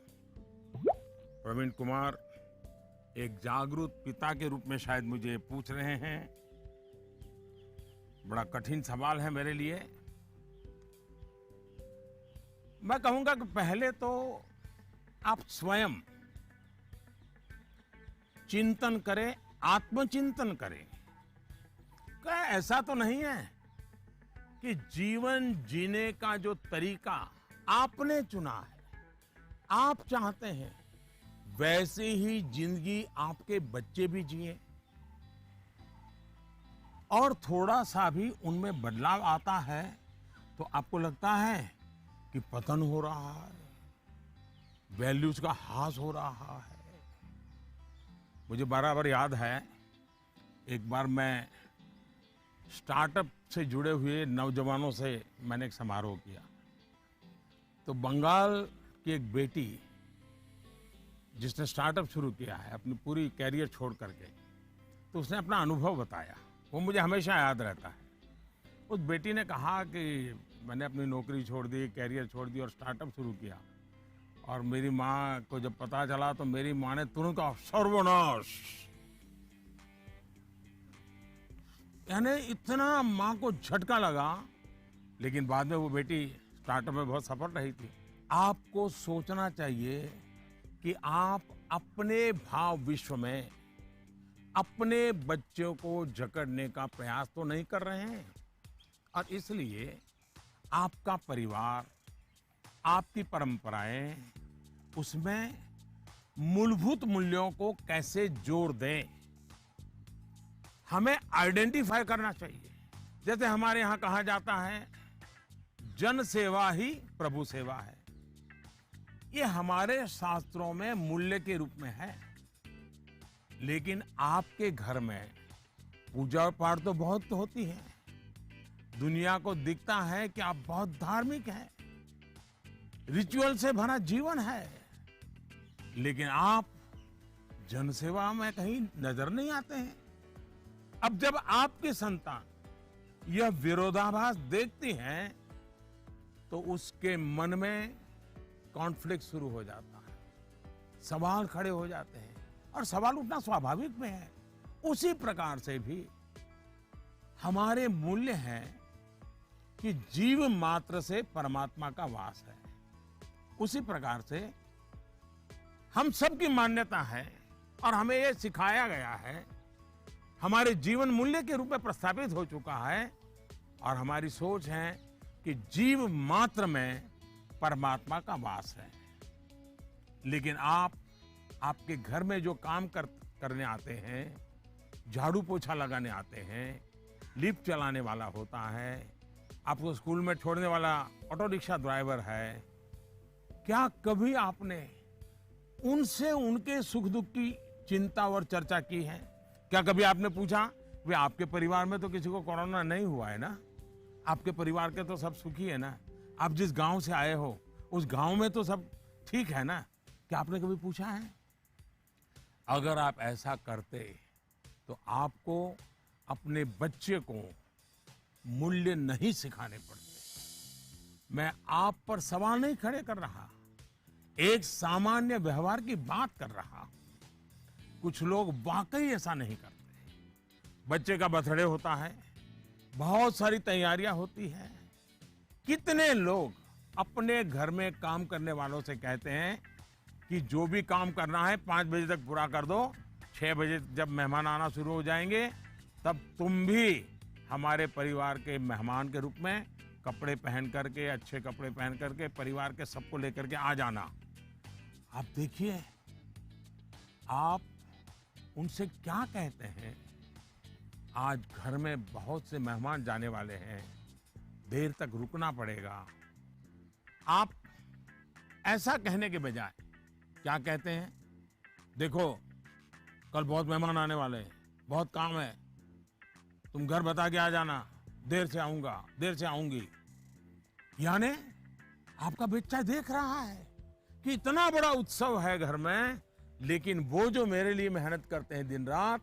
प्रवीण कुमार एक जागरूक पिता के रूप में शायद मुझे पूछ रहे हैं। बड़ा कठिन सवाल है मेरे लिए। मैं कहूंगा कि पहले तो आप स्वयं चिंतन करें, आत्मचिंतन करें। क्या ऐसा तो नहीं है कि जीवन जीने का जो तरीका आपने चुना है, आप चाहते हैं वैसे ही जिंदगी आपके बच्चे भी जिए और थोड़ा सा भी उनमें बदलाव आता है तो आपको लगता है कि पतन हो रहा है, वैल्यूज का ह्रास हो रहा है। मुझे बराबर याद है, एक बार मैं स्टार्टअप से जुड़े हुए नौजवानों से मैंने एक समारोह किया। तो बंगाल की एक बेटी जिसने स्टार्टअप शुरू किया है अपनी पूरी कैरियर छोड़ करके, तो उसने अपना अनुभव बताया, वो मुझे हमेशा याद रहता है। उस बेटी ने कहा कि मैंने अपनी नौकरी छोड़ दी, कैरियर छोड़ दी और स्टार्टअप शुरू किया, और मेरी माँ को जब पता चला तो मेरी माँ ने तुरंत कहा सर्वनाश। यानी इतना माँ को झटका लगा, लेकिन बाद में वो बेटी स्टार्टअप में बहुत सफल रही थी। आपको सोचना चाहिए कि आप अपने भाव विश्व में अपने बच्चों को जकड़ने का प्रयास तो नहीं कर रहे हैं, और इसलिए आपका परिवार, आपकी परंपराएं, उसमें मूलभूत मूल्यों को कैसे जोड़ दें, हमें आइडेंटिफाई करना चाहिए। जैसे हमारे यहां कहा जाता है जन सेवा ही प्रभु सेवा है, ये हमारे शास्त्रों में मूल्य के रूप में है। लेकिन आपके घर में पूजा पाठ तो बहुत होती है, दुनिया को दिखता है कि आप बहुत धार्मिक हैं, रिचुअल से भरा जीवन है, लेकिन आप जनसेवा में कहीं नजर नहीं आते हैं। अब जब आपकी संतान यह विरोधाभास देखती हैं तो उसके मन में कॉन्फ्लिक्ट शुरू हो जाता है, सवाल खड़े हो जाते हैं, और सवाल उठना स्वाभाविक में है। उसी प्रकार से भी हमारे मूल्य हैं कि जीव मात्र से परमात्मा का वास है। उसी प्रकार से हम सबकी मान्यता है और हमें यह सिखाया गया है, हमारे जीवन मूल्य के रूप में प्रस्थापित हो चुका है, और हमारी सोच है कि जीव मात्र में परमात्मा का वास है। लेकिन आपके घर में जो काम करने आते हैं, झाड़ू पोछा लगाने आते हैं, लिफ्ट चलाने वाला होता है, आपको स्कूल में छोड़ने वाला ऑटो रिक्शा ड्राइवर है, क्या कभी आपने उनसे उनके सुख दुख की चिंता और चर्चा की है? क्या कभी आपने पूछा वे आपके परिवार में तो किसी को कोरोना नहीं हुआ है ना, आपके परिवार के तो सब सुखी है ना, आप जिस गांव से आए हो उस गांव में तो सब ठीक है ना? क्या आपने कभी पूछा है? अगर आप ऐसा करते तो आपको अपने बच्चे को मूल्य नहीं सिखाने पड़ते। मैं आप पर सवाल नहीं खड़े कर रहा, एक सामान्य व्यवहार की बात कर रहा। कुछ लोग वाकई ऐसा नहीं करते। बच्चे का बर्थडे होता है, बहुत सारी तैयारियां होती है, कितने लोग अपने घर में काम करने वालों से कहते हैं कि जो भी काम करना है 5 बजे तक पूरा कर दो, 6 बजे जब मेहमान आना शुरू हो जाएंगे तब तुम भी हमारे परिवार के मेहमान के रूप में कपड़े पहन करके, अच्छे कपड़े पहन करके परिवार के सबको लेकर के आ जाना। आप देखिए आप उनसे क्या कहते हैं। आज घर में बहुत से मेहमान जाने वाले हैं, देर तक रुकना पड़ेगा। आप ऐसा कहने के बजाय क्या कहते हैं, देखो कल बहुत मेहमान आने वाले हैं, बहुत काम है, तुम घर बता के आ जाना, देर से आऊंगा, देर से आऊंगी। यानी आपका बच्चा देख रहा है कि इतना बड़ा उत्सव है घर में, लेकिन वो जो मेरे लिए मेहनत करते हैं दिन रात,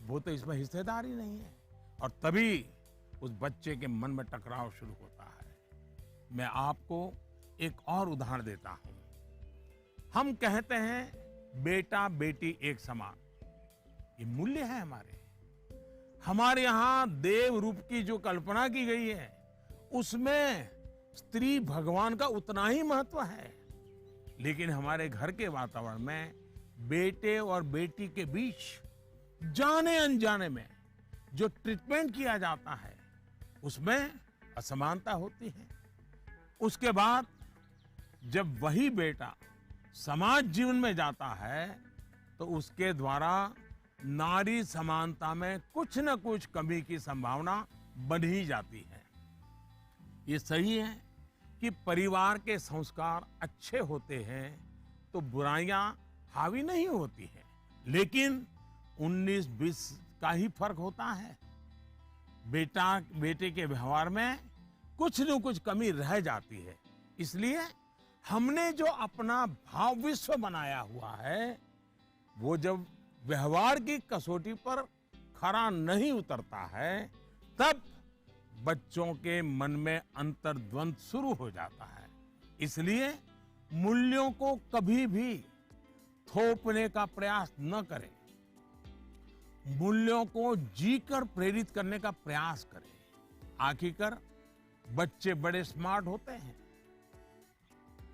वो तो इसमें हिस्सेदारी नहीं है, और तभी उस बच्चे के मन में टकराव शुरू होता है। मैं आपको एक और उदाहरण देता हूं। हम कहते हैं बेटा बेटी एक समान, ये मूल्य है हमारे यहां देव रूप की जो कल्पना की गई है उसमें स्त्री भगवान का उतना ही महत्व है। लेकिन हमारे घर के वातावरण में बेटे और बेटी के बीच जाने अनजाने में जो ट्रीटमेंट किया जाता है उसमें असमानता होती है। उसके बाद जब वही बेटा समाज जीवन में जाता है तो उसके द्वारा नारी समानता में कुछ न कुछ कमी की संभावना बन ही जाती है। ये सही है कि परिवार के संस्कार अच्छे होते हैं तो बुराइयां हावी नहीं होती हैं, लेकिन 19-20 का ही फर्क होता है। बेटे के व्यवहार में कुछ न कुछ कमी रह जाती है। इसलिए हमने जो अपना भाव विश्व बनाया हुआ है, वो जब व्यवहार की कसौटी पर खरा नहीं उतरता है, तब बच्चों के मन में अंतर्द्वंद शुरू हो जाता है। इसलिए मूल्यों को कभी भी थोपने का प्रयास न करें, मूल्यों को जीकर प्रेरित करने का प्रयास करें। आखिरकार बच्चे बड़े स्मार्ट होते हैं।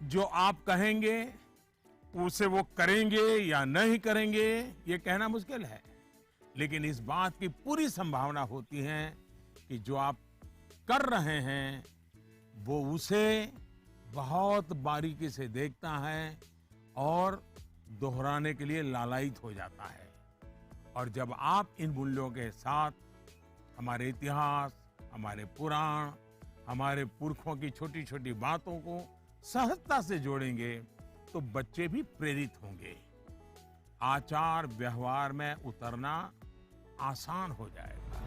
जो आप कहेंगे उसे वो करेंगे या नहीं करेंगे, ये कहना मुश्किल है, लेकिन इस बात की पूरी संभावना होती है कि जो आप कर रहे हैं वो उसे बहुत बारीकी से देखता है और दोहराने के लिए लालायित हो जाता है। और जब आप इन मूल्यों के साथ हमारे इतिहास, हमारे पुराण, हमारे पुरखों की छोटी छोटी बातों को सहजता से जोड़ेंगे तो बच्चे भी प्रेरित होंगे। आचार व्यवहार में उतरना आसान हो जाएगा।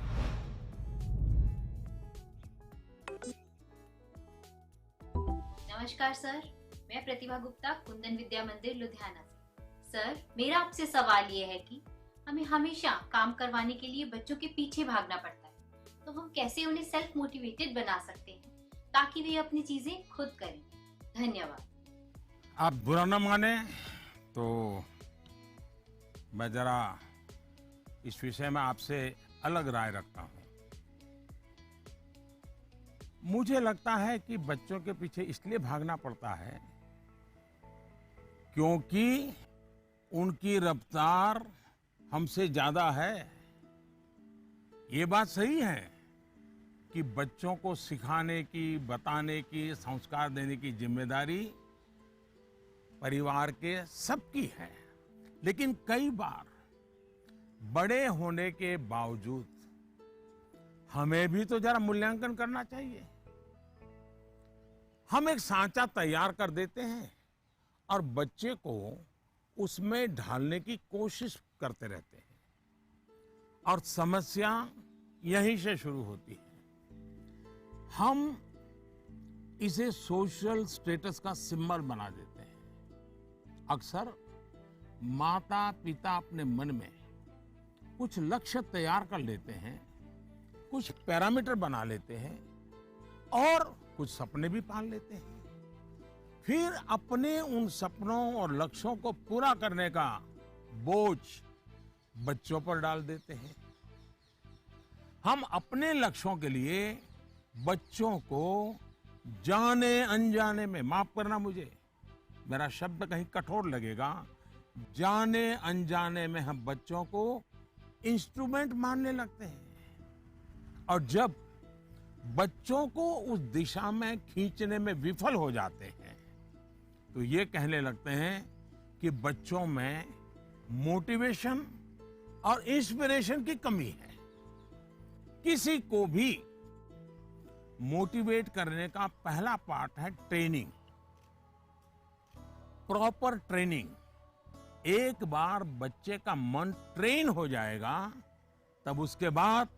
नमस्कार सर, मैं प्रतिभा गुप्ता, कुंदन विद्या मंदिर लुधियाना से। सर, मेरा आपसे सवाल ये है कि हमें हमेशा काम करवाने के लिए बच्चों के पीछे भागना पड़ता है, तो हम कैसे उन्हें सेल्फ मोटिवेटेड बना सकते हैं ताकि वे अपनी चीजें खुद करें? धन्यवाद। आप बुरा न माने तो मैं जरा इस विषय में आपसे अलग राय रखता हूं। मुझे लगता है कि बच्चों के पीछे इसलिए भागना पड़ता है क्योंकि उनकी रफ्तार हमसे ज्यादा है। ये बात सही है कि बच्चों को सिखाने की, बताने की, संस्कार देने की जिम्मेदारी परिवार के सबकी है, लेकिन कई बार बड़े होने के बावजूद हमें भी तो जरा मूल्यांकन करना चाहिए। हम एक सांचा तैयार कर देते हैं और बच्चे को उसमें ढालने की कोशिश करते रहते हैं और समस्या यहीं से शुरू होती है। हम इसे सोशल स्टेटस का सिंबल बना देते हैं। अक्सर माता पिता अपने मन में कुछ लक्ष्य तैयार कर लेते हैं, कुछ पैरामीटर बना लेते हैं और कुछ सपने भी पाल लेते हैं। फिर अपने उन सपनों और लक्ष्यों को पूरा करने का बोझ बच्चों पर डाल देते हैं। हम अपने लक्ष्यों के लिए बच्चों को जाने अनजाने में, माफ करना मुझे, मेरा शब्द कहीं कठोर लगेगा, जाने अनजाने में हम बच्चों को इंस्ट्रूमेंट मानने लगते हैं। और जब बच्चों को उस दिशा में खींचने में विफल हो जाते हैं तो ये कहने लगते हैं कि बच्चों में मोटिवेशन और इंस्पिरेशन की कमी है। किसी को भी मोटिवेट करने का पहला पार्ट है ट्रेनिंग, प्रॉपर ट्रेनिंग। एक बार बच्चे का मन ट्रेन हो जाएगा तब उसके बाद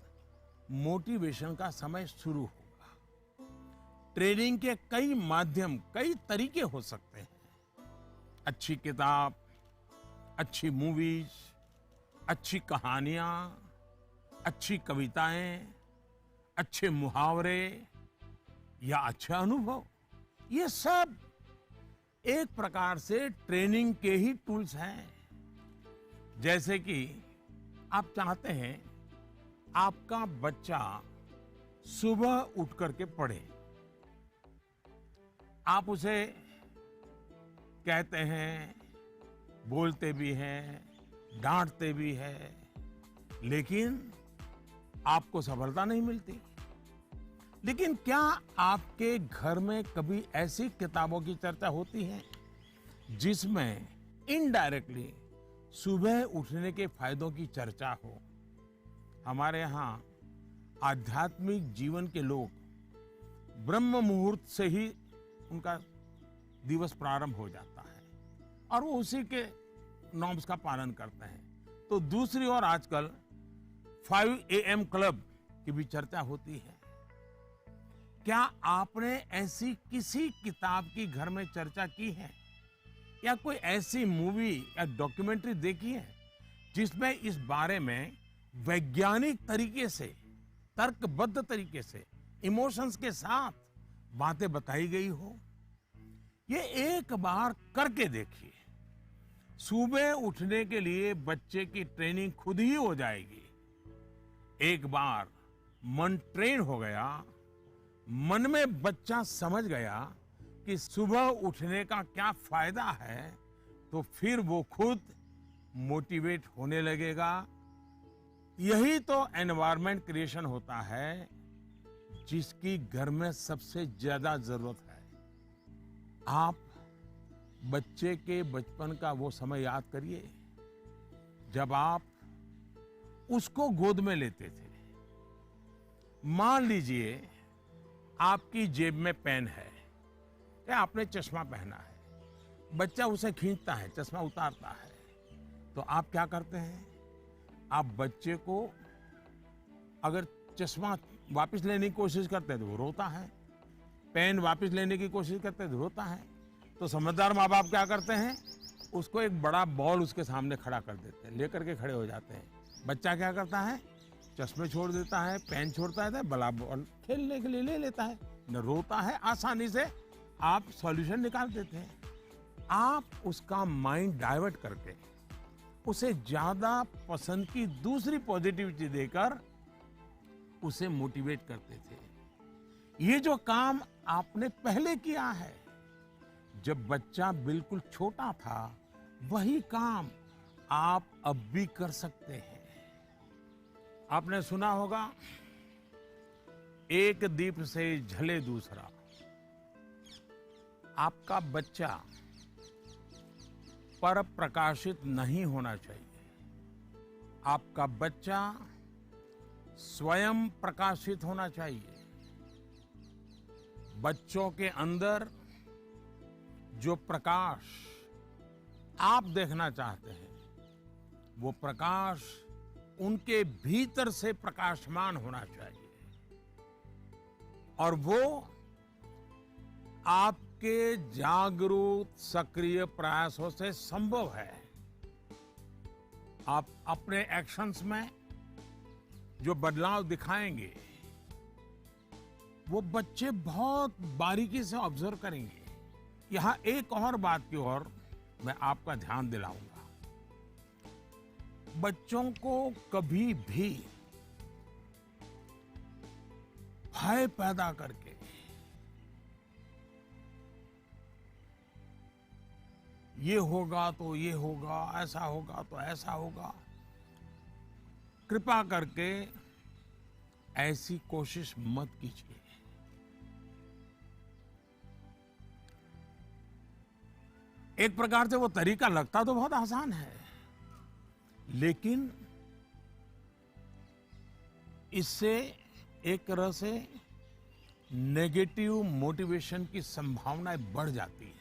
मोटिवेशन का समय शुरू होगा। ट्रेनिंग के कई माध्यम, कई तरीके हो सकते हैं। अच्छी किताब, अच्छी मूवीज, अच्छी कहानियां, अच्छी कविताएं, अच्छे मुहावरे या अच्छे अनुभव, ये सब एक प्रकार से ट्रेनिंग के ही टूल्स हैं। जैसे कि आप चाहते हैं आपका बच्चा सुबह उठ करके पढ़े, आप उसे कहते हैं, बोलते भी हैं, डांटते भी हैं, लेकिन आपको सफलता नहीं मिलती। लेकिन क्या आपके घर में कभी ऐसी किताबों की चर्चा होती है जिसमें इनडायरेक्टली सुबह उठने के फायदों की चर्चा हो? हमारे यहाँ आध्यात्मिक जीवन के लोग ब्रह्म मुहूर्त से ही उनका दिवस प्रारंभ हो जाता है और वो उसी के नॉर्म्स का पालन करते हैं। तो दूसरी ओर आजकल 5 AM क्लब की भी चर्चा होती है। क्या आपने ऐसी किसी किताब की घर में चर्चा की है या कोई ऐसी मूवी या डॉक्यूमेंट्री देखी है जिसमें इस बारे में वैज्ञानिक तरीके से, तर्कबद्ध तरीके से, इमोशंस के साथ बातें बताई गई हो? ये एक बार करके देखिए। सुबह उठने के लिए बच्चे की ट्रेनिंग खुद ही हो जाएगी। एक बार मन ट्रेन हो गया, मन में बच्चा समझ गया कि सुबह उठने का क्या फायदा है, तो फिर वो खुद मोटिवेट होने लगेगा। यही तो एनवायरनमेंट क्रिएशन होता है जिसकी घर में सबसे ज्यादा जरूरत है। आप बच्चे के बचपन का वो समय याद करिए जब आप उसको गोद में लेते थे। मान लीजिए आपकी जेब में पेन है या आपने चश्मा पहना है, बच्चा उसे खींचता है, चश्मा उतारता है, तो आप क्या करते हैं? आप बच्चे को अगर चश्मा वापस लेने की कोशिश करते हैं तो वो रोता है, पेन वापस लेने की कोशिश करते हैं तो रोता है। तो समझदार माँ बाप क्या करते हैं? उसको एक बड़ा बॉल उसके सामने खड़ा कर देते हैं, लेकर के खड़े हो जाते हैं। बच्चा क्या करता है? चश्मे छोड़ देता है, पेन छोड़ता है, बड़ा बॉल खेलने के लिए ले लेता है, न रोता है। आसानी से आप सॉल्यूशन निकाल देते हैं। आप उसका माइंड डाइवर्ट करके उसे ज्यादा पसंद की दूसरी पॉजिटिविटी देकर उसे मोटिवेट करते थे। ये जो काम आपने पहले किया है जब बच्चा बिल्कुल छोटा था, वही काम आप अब भी कर सकते हैं। आपने सुना होगा, एक दीप से जले दूसरा। आपका बच्चा पर प्रकाशित नहीं होना चाहिए। आपका बच्चा स्वयं प्रकाशित होना चाहिए। बच्चों के अंदर जो प्रकाश आप देखना चाहते हैं, वो प्रकाश उनके भीतर से प्रकाशमान होना चाहिए और वो आपके जागरूक सक्रिय प्रयासों से संभव है। आप अपने एक्शंस में जो बदलाव दिखाएंगे वो बच्चे बहुत बारीकी से ऑब्जर्व करेंगे। यहां एक और बात की ओर मैं आपका ध्यान दिलाऊंगा। बच्चों को कभी भी भय पैदा करके ये होगा तो ये होगा, ऐसा होगा तो ऐसा होगा, कृपा करके ऐसी कोशिश मत कीजिए। एक प्रकार से वो तरीका लगता तो बहुत आसान है, लेकिन इससे एक तरह से नेगेटिव मोटिवेशन की संभावनाएं बढ़ जाती है।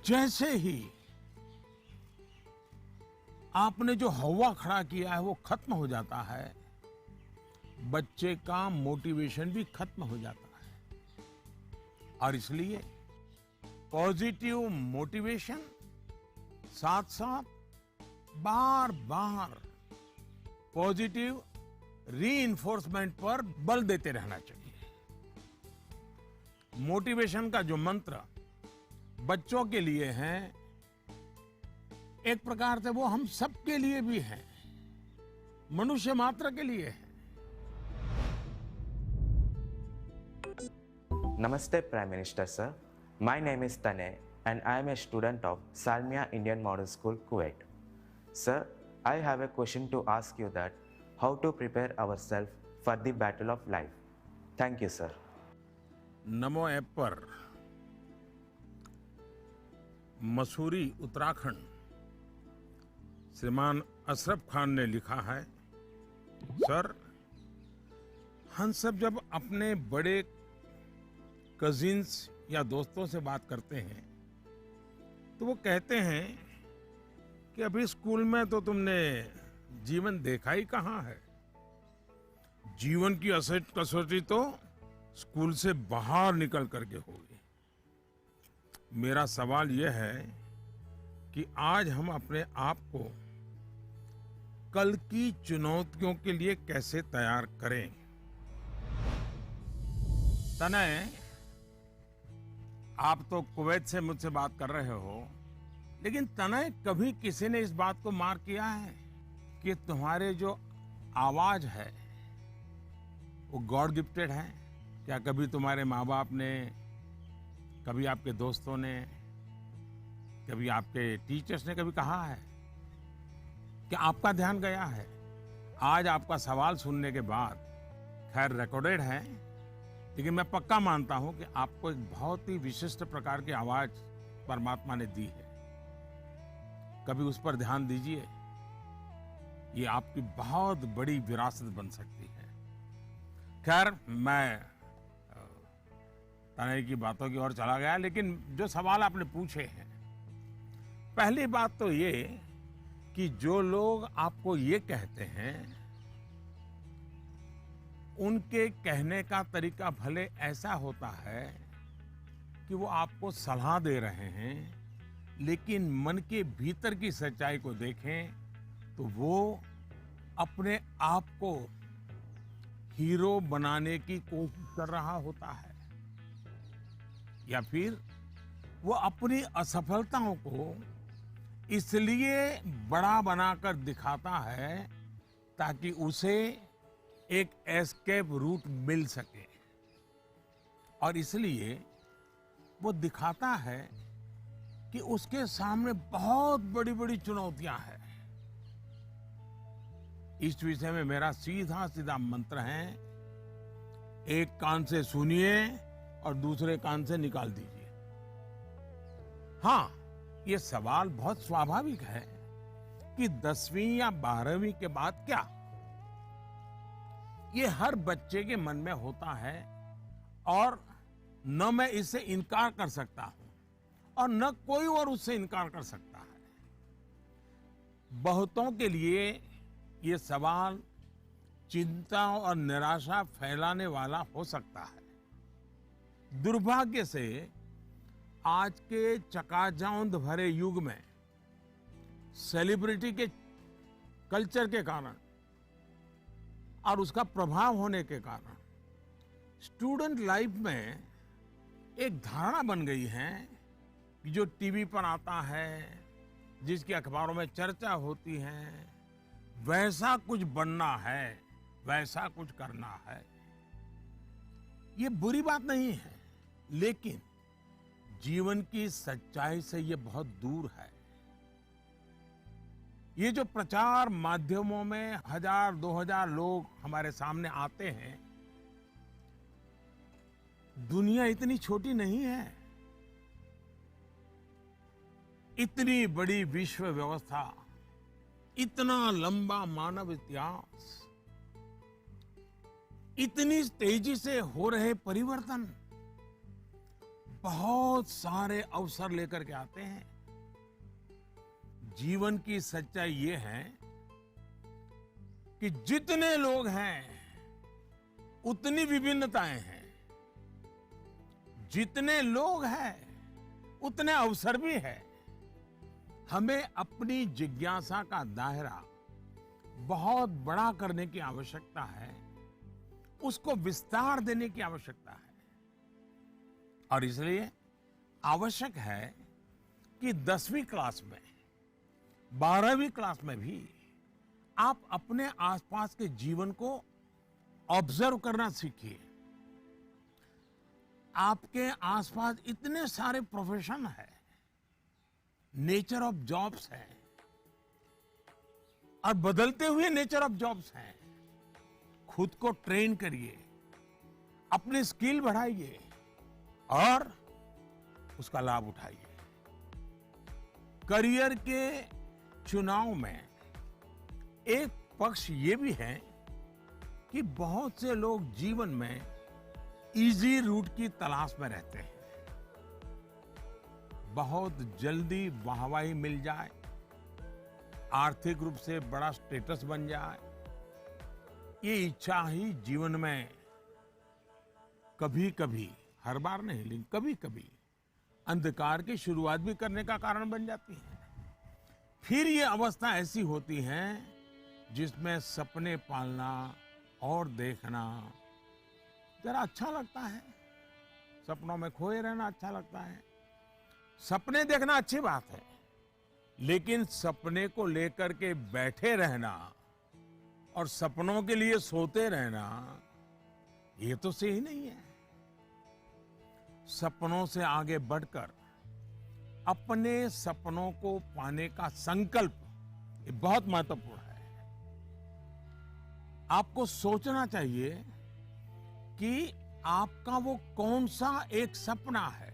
जैसे ही आपने जो हवा खड़ा किया है वो खत्म हो जाता है, बच्चे का मोटिवेशन भी खत्म हो जाता है। और इसलिए पॉजिटिव मोटिवेशन साथ साथ बार बार पॉजिटिव रीइंफोर्समेंट पर बल देते रहना चाहिए। मोटिवेशन का जो मंत्र बच्चों के लिए है, एक प्रकार से वो हम सबके लिए भी है, मनुष्य मात्र के लिए है। Namaste Prime Minister sir, my name is Tanay and I am a student of Salmia Indian Model School, Kuwait. Sir, I have a question to ask you that how to prepare ourselves for the battle of life. Thank you, sir. NaMo app पर मसूरी उत्तराखंड श्रीमान अशरफ खान ने लिखा है, sir हम सब जब अपने बड़े कजिन्स या दोस्तों से बात करते हैं तो वो कहते हैं कि अभी स्कूल में तो तुमने जीवन देखा ही कहाँ है। जीवन की असली कसौटी तो स्कूल से बाहर निकल करके होगी। मेरा सवाल यह है कि आज हम अपने आप को कल की चुनौतियों के लिए कैसे तैयार करें। तनय, आप तो कुवैत से मुझसे बात कर रहे हो, लेकिन तनय कभी किसी ने इस बात को मार्क किया है कि तुम्हारे जो आवाज है वो गॉड गिफ्टेड है? क्या कभी तुम्हारे माँ बाप ने, कभी आपके दोस्तों ने, कभी आपके टीचर्स ने कभी कहा है कि आपका ध्यान गया है? आज आपका सवाल सुनने के बाद, खैर रिकॉर्डेड है, लेकिन मैं पक्का मानता हूं कि आपको एक बहुत ही विशिष्ट प्रकार की आवाज परमात्मा ने दी है। कभी उस पर ध्यान दीजिए, ये आपकी बहुत बड़ी विरासत बन सकती है। खैर, मैं तनय की बातों की ओर चला गया, लेकिन जो सवाल आपने पूछे हैं, पहली बात तो ये कि जो लोग आपको ये कहते हैं उनके कहने का तरीका भले ऐसा होता है कि वो आपको सलाह दे रहे हैं, लेकिन मन के भीतर की सच्चाई को देखें तो वो अपने आप को हीरो बनाने की कोशिश कर रहा होता है, या फिर वो अपनी असफलताओं को इसलिए बड़ा बनाकर दिखाता है ताकि उसे एक एस्केप रूट मिल सके, और इसलिए वो दिखाता है कि उसके सामने बहुत बड़ी बड़ी चुनौतियां हैं। इस विषय में मेरा सीधा सीधा मंत्र है, एक कान से सुनिए और दूसरे कान से निकाल दीजिए। हाँ, ये सवाल बहुत स्वाभाविक है कि 10वीं या 12वीं के बाद क्या? ये हर बच्चे के मन में होता है, और न मैं इससे इनकार कर सकता हूं और न कोई और उससे इनकार कर सकता है। बहुतों के लिए ये सवाल चिंता और निराशा फैलाने वाला हो सकता है। दुर्भाग्य से आज के चकाचौंध भरे युग में सेलिब्रिटी के कल्चर के कारण और उसका प्रभाव होने के कारण स्टूडेंट लाइफ में एक धारणा बन गई है कि जो टीवी पर आता है, जिसकी अखबारों में चर्चा होती है, वैसा कुछ बनना है, वैसा कुछ करना है। ये बुरी बात नहीं है, लेकिन जीवन की सच्चाई से ये बहुत दूर है। ये जो प्रचार माध्यमों में 1000-2000 लोग हमारे सामने आते हैं, दुनिया इतनी छोटी नहीं है। इतनी बड़ी विश्व व्यवस्था, इतना लंबा मानव इतिहास, इतनी तेजी से हो रहे परिवर्तन बहुत सारे अवसर लेकर के आते हैं। जीवन की सच्चाई ये है कि जितने लोग हैं उतनी विभिन्नताएं हैं, जितने लोग हैं उतने अवसर भी है। हमें अपनी जिज्ञासा का दायरा बहुत बड़ा करने की आवश्यकता है, उसको विस्तार देने की आवश्यकता है, और इसलिए आवश्यक है कि 10वीं क्लास में, 12वीं क्लास में भी आप अपने आसपास के जीवन को ऑब्जर्व करना सीखिए। आपके आसपास इतने सारे प्रोफेशन है, नेचर ऑफ जॉब्स है, और बदलते हुए नेचर ऑफ जॉब्स हैं। खुद को ट्रेन करिए, अपनी स्किल बढ़ाइए और उसका लाभ उठाइए। करियर के चुनाव में एक पक्ष ये भी है कि बहुत से लोग जीवन में इजी रूट की तलाश में रहते हैं। बहुत जल्दी वाहवाही मिल जाए, आर्थिक रूप से बड़ा स्टेटस बन जाए, ये इच्छा ही जीवन में कभी कभी, हर बार नहीं लेकिन कभी कभी अंधकार की शुरुआत भी करने का कारण बन जाती है। फिर ये अवस्था ऐसी होती है जिसमें सपने पालना और देखना जरा अच्छा लगता है, सपनों में खोए रहना अच्छा लगता है। सपने देखना अच्छी बात है, लेकिन सपने को लेकर के बैठे रहना और सपनों के लिए सोते रहना ये तो सही नहीं है। सपनों से आगे बढ़कर अपने सपनों को पाने का संकल्प ये बहुत महत्वपूर्ण है। आपको सोचना चाहिए कि आपका वो कौन सा एक सपना है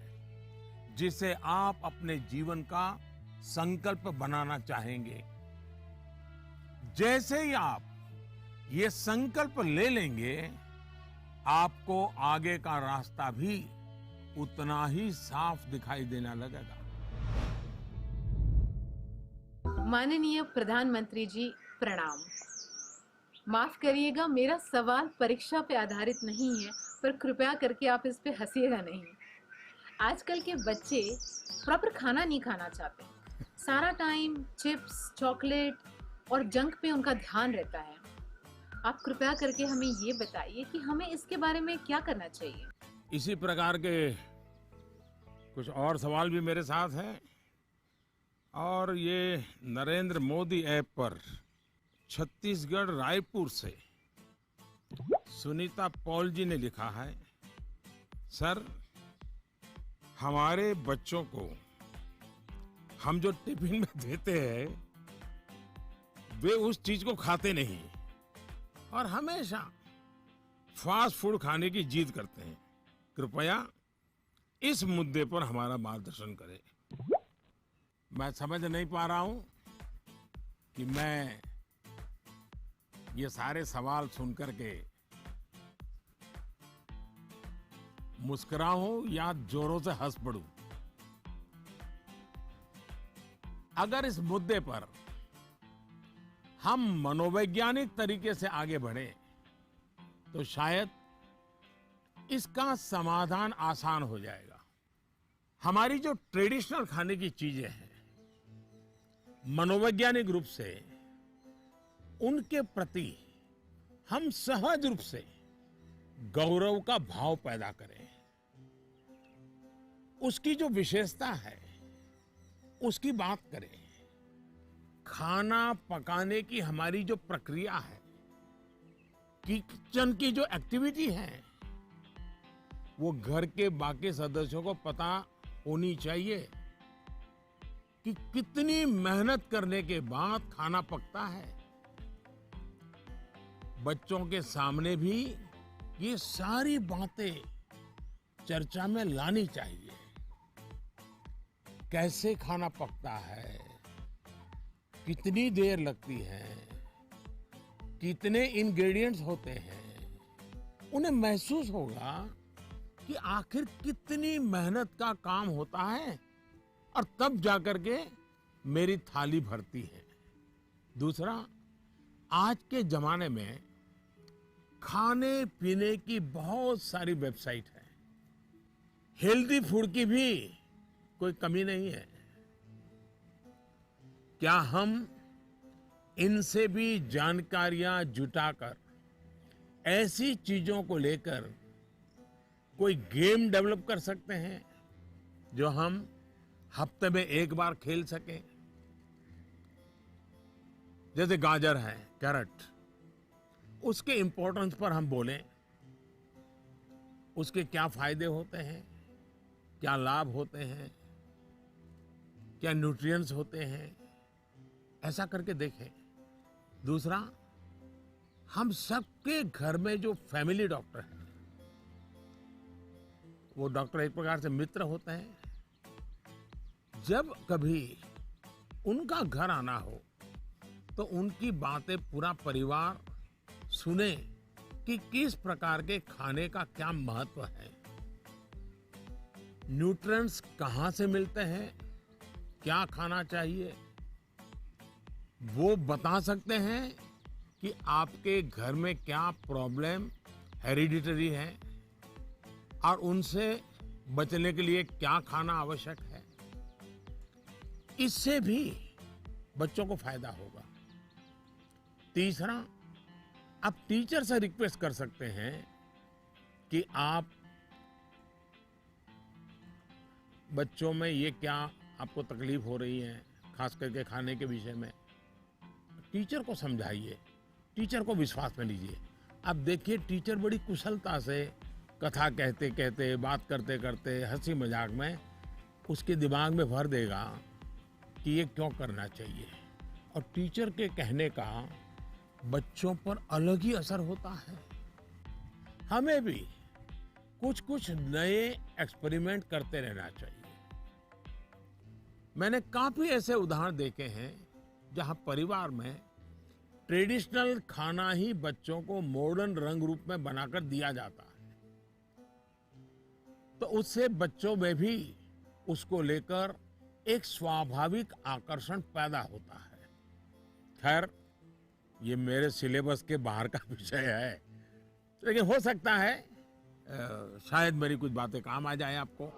जिसे आप अपने जीवन का संकल्प बनाना चाहेंगे। जैसे ही आप ये संकल्प ले लेंगे, आपको आगे का रास्ता भी उतना ही साफ दिखाई देने लगेगा। माननीय प्रधानमंत्री जी प्रणाम। माफ करिएगा, मेरा सवाल परीक्षा पे आधारित नहीं है, पर कृपया करके आप इस पे हंसिएगा नहीं। आजकल के बच्चे प्रॉपर खाना नहीं खाना चाहते, सारा टाइम चिप्स, चॉकलेट और जंक पे उनका ध्यान रहता है। आप कृपया करके हमें ये बताइए कि हमें इसके बारे में क्या करना चाहिए। इसी प्रकार के कुछ और सवाल भी मेरे साथ हैं, और ये नरेंद्र मोदी ऐप पर छत्तीसगढ़ रायपुर से सुनीता पॉल जी ने लिखा है, सर हमारे बच्चों को हम जो टिफिन में देते हैं वे उस चीज को खाते नहीं और हमेशा फास्ट फूड खाने की जिद करते हैं। कृपया इस मुद्दे पर हमारा मार्गदर्शन करें। मैं समझ नहीं पा रहा हूं कि मैं ये सारे सवाल सुनकर के मुस्कुराऊं या जोरों से हंस पड़ूं। अगर इस मुद्दे पर हम मनोवैज्ञानिक तरीके से आगे बढ़े तो शायद इसका समाधान आसान हो जाएगा। हमारी जो ट्रेडिशनल खाने की चीजें हैं, मनोवैज्ञानिक रूप से उनके प्रति हम सहज रूप से गौरव का भाव पैदा करें। उसकी जो विशेषता है उसकी बात करें। खाना पकाने की हमारी जो प्रक्रिया है, किचन की जो एक्टिविटी है, वो घर के बाकी सदस्यों को पता होनी चाहिए कि कितनी मेहनत करने के बाद खाना पकता है। बच्चों के सामने भी ये सारी बातें चर्चा में लानी चाहिए। कैसे खाना पकता है, कितनी देर लगती है, कितने इंग्रेडिएंट्स होते हैं, उन्हें महसूस होगा कि आखिर कितनी मेहनत का काम होता है और तब जाकर के मेरी थाली भरती है। दूसरा, आज के जमाने में खाने पीने की बहुत सारी वेबसाइट है, हेल्दी फूड की भी कोई कमी नहीं है। क्या हम इनसे भी जानकारियां जुटाकर ऐसी चीजों को लेकर कोई गेम डेवलप कर सकते हैं जो हम हफ्ते में एक बार खेल सकें? जैसे गाजर है, कैरेट, उसके इंपॉर्टेंस पर हम बोलें, उसके क्या फायदे होते हैं, क्या लाभ होते हैं, क्या न्यूट्रिएंट्स होते हैं, ऐसा करके देखें। दूसरा, हम सबके घर में जो फैमिली डॉक्टर हैं, वो डॉक्टर एक प्रकार से मित्र होते हैं। जब कभी उनका घर आना हो तो उनकी बातें पूरा परिवार सुने कि किस प्रकार के खाने का क्या महत्व है, न्यूट्रिएंट्स कहाँ से मिलते हैं, क्या खाना चाहिए, वो बता सकते हैं कि आपके घर में क्या प्रॉब्लम हेरिडिटरी है और उनसे बचने के लिए क्या खाना आवश्यक है। इससे भी बच्चों को फायदा होगा। तीसरा, आप टीचर से रिक्वेस्ट कर सकते हैं कि आप बच्चों में ये क्या आपको तकलीफ हो रही है, खास करके खाने के विषय में, टीचर को समझाइए, टीचर को विश्वास में लीजिए। अब देखिए, टीचर बड़ी कुशलता से कथा कहते कहते, बात करते करते, हंसी मजाक में उसके दिमाग में भर देगा कि ये क्यों करना चाहिए। और टीचर के कहने का बच्चों पर अलग ही असर होता है। हमें भी कुछ कुछ नए एक्सपेरिमेंट करते रहना चाहिए। मैंने काफी ऐसे उदाहरण देखे हैं जहां परिवार में ट्रेडिशनल खाना ही बच्चों को मॉडर्न रंग रूप में बनाकर दिया जाता है, तो उससे बच्चों में भी उसको लेकर एक स्वाभाविक आकर्षण पैदा होता है। खैर, ये मेरे सिलेबस के बाहर का विषय है, लेकिन हो सकता है शायद मेरी कुछ बातें काम आ जाए आपको।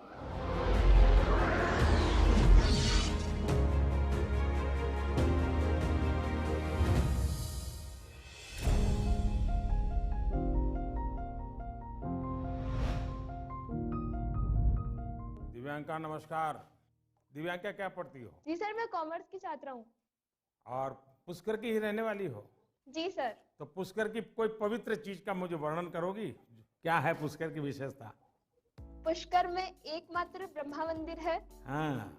दिव्यांका नमस्कार। दिव्यांका क्या पढ़ती हो? जी सर, मैं कॉमर्स की छात्र हूँ। और पुष्कर की ही रहने वाली हो? जी सर। तो पुष्कर की कोई पवित्र चीज का मुझे वर्णन करोगी? क्या है पुष्कर की विशेषता? पुष्कर में एकमात्र ब्रह्मा मंदिर है। हाँ।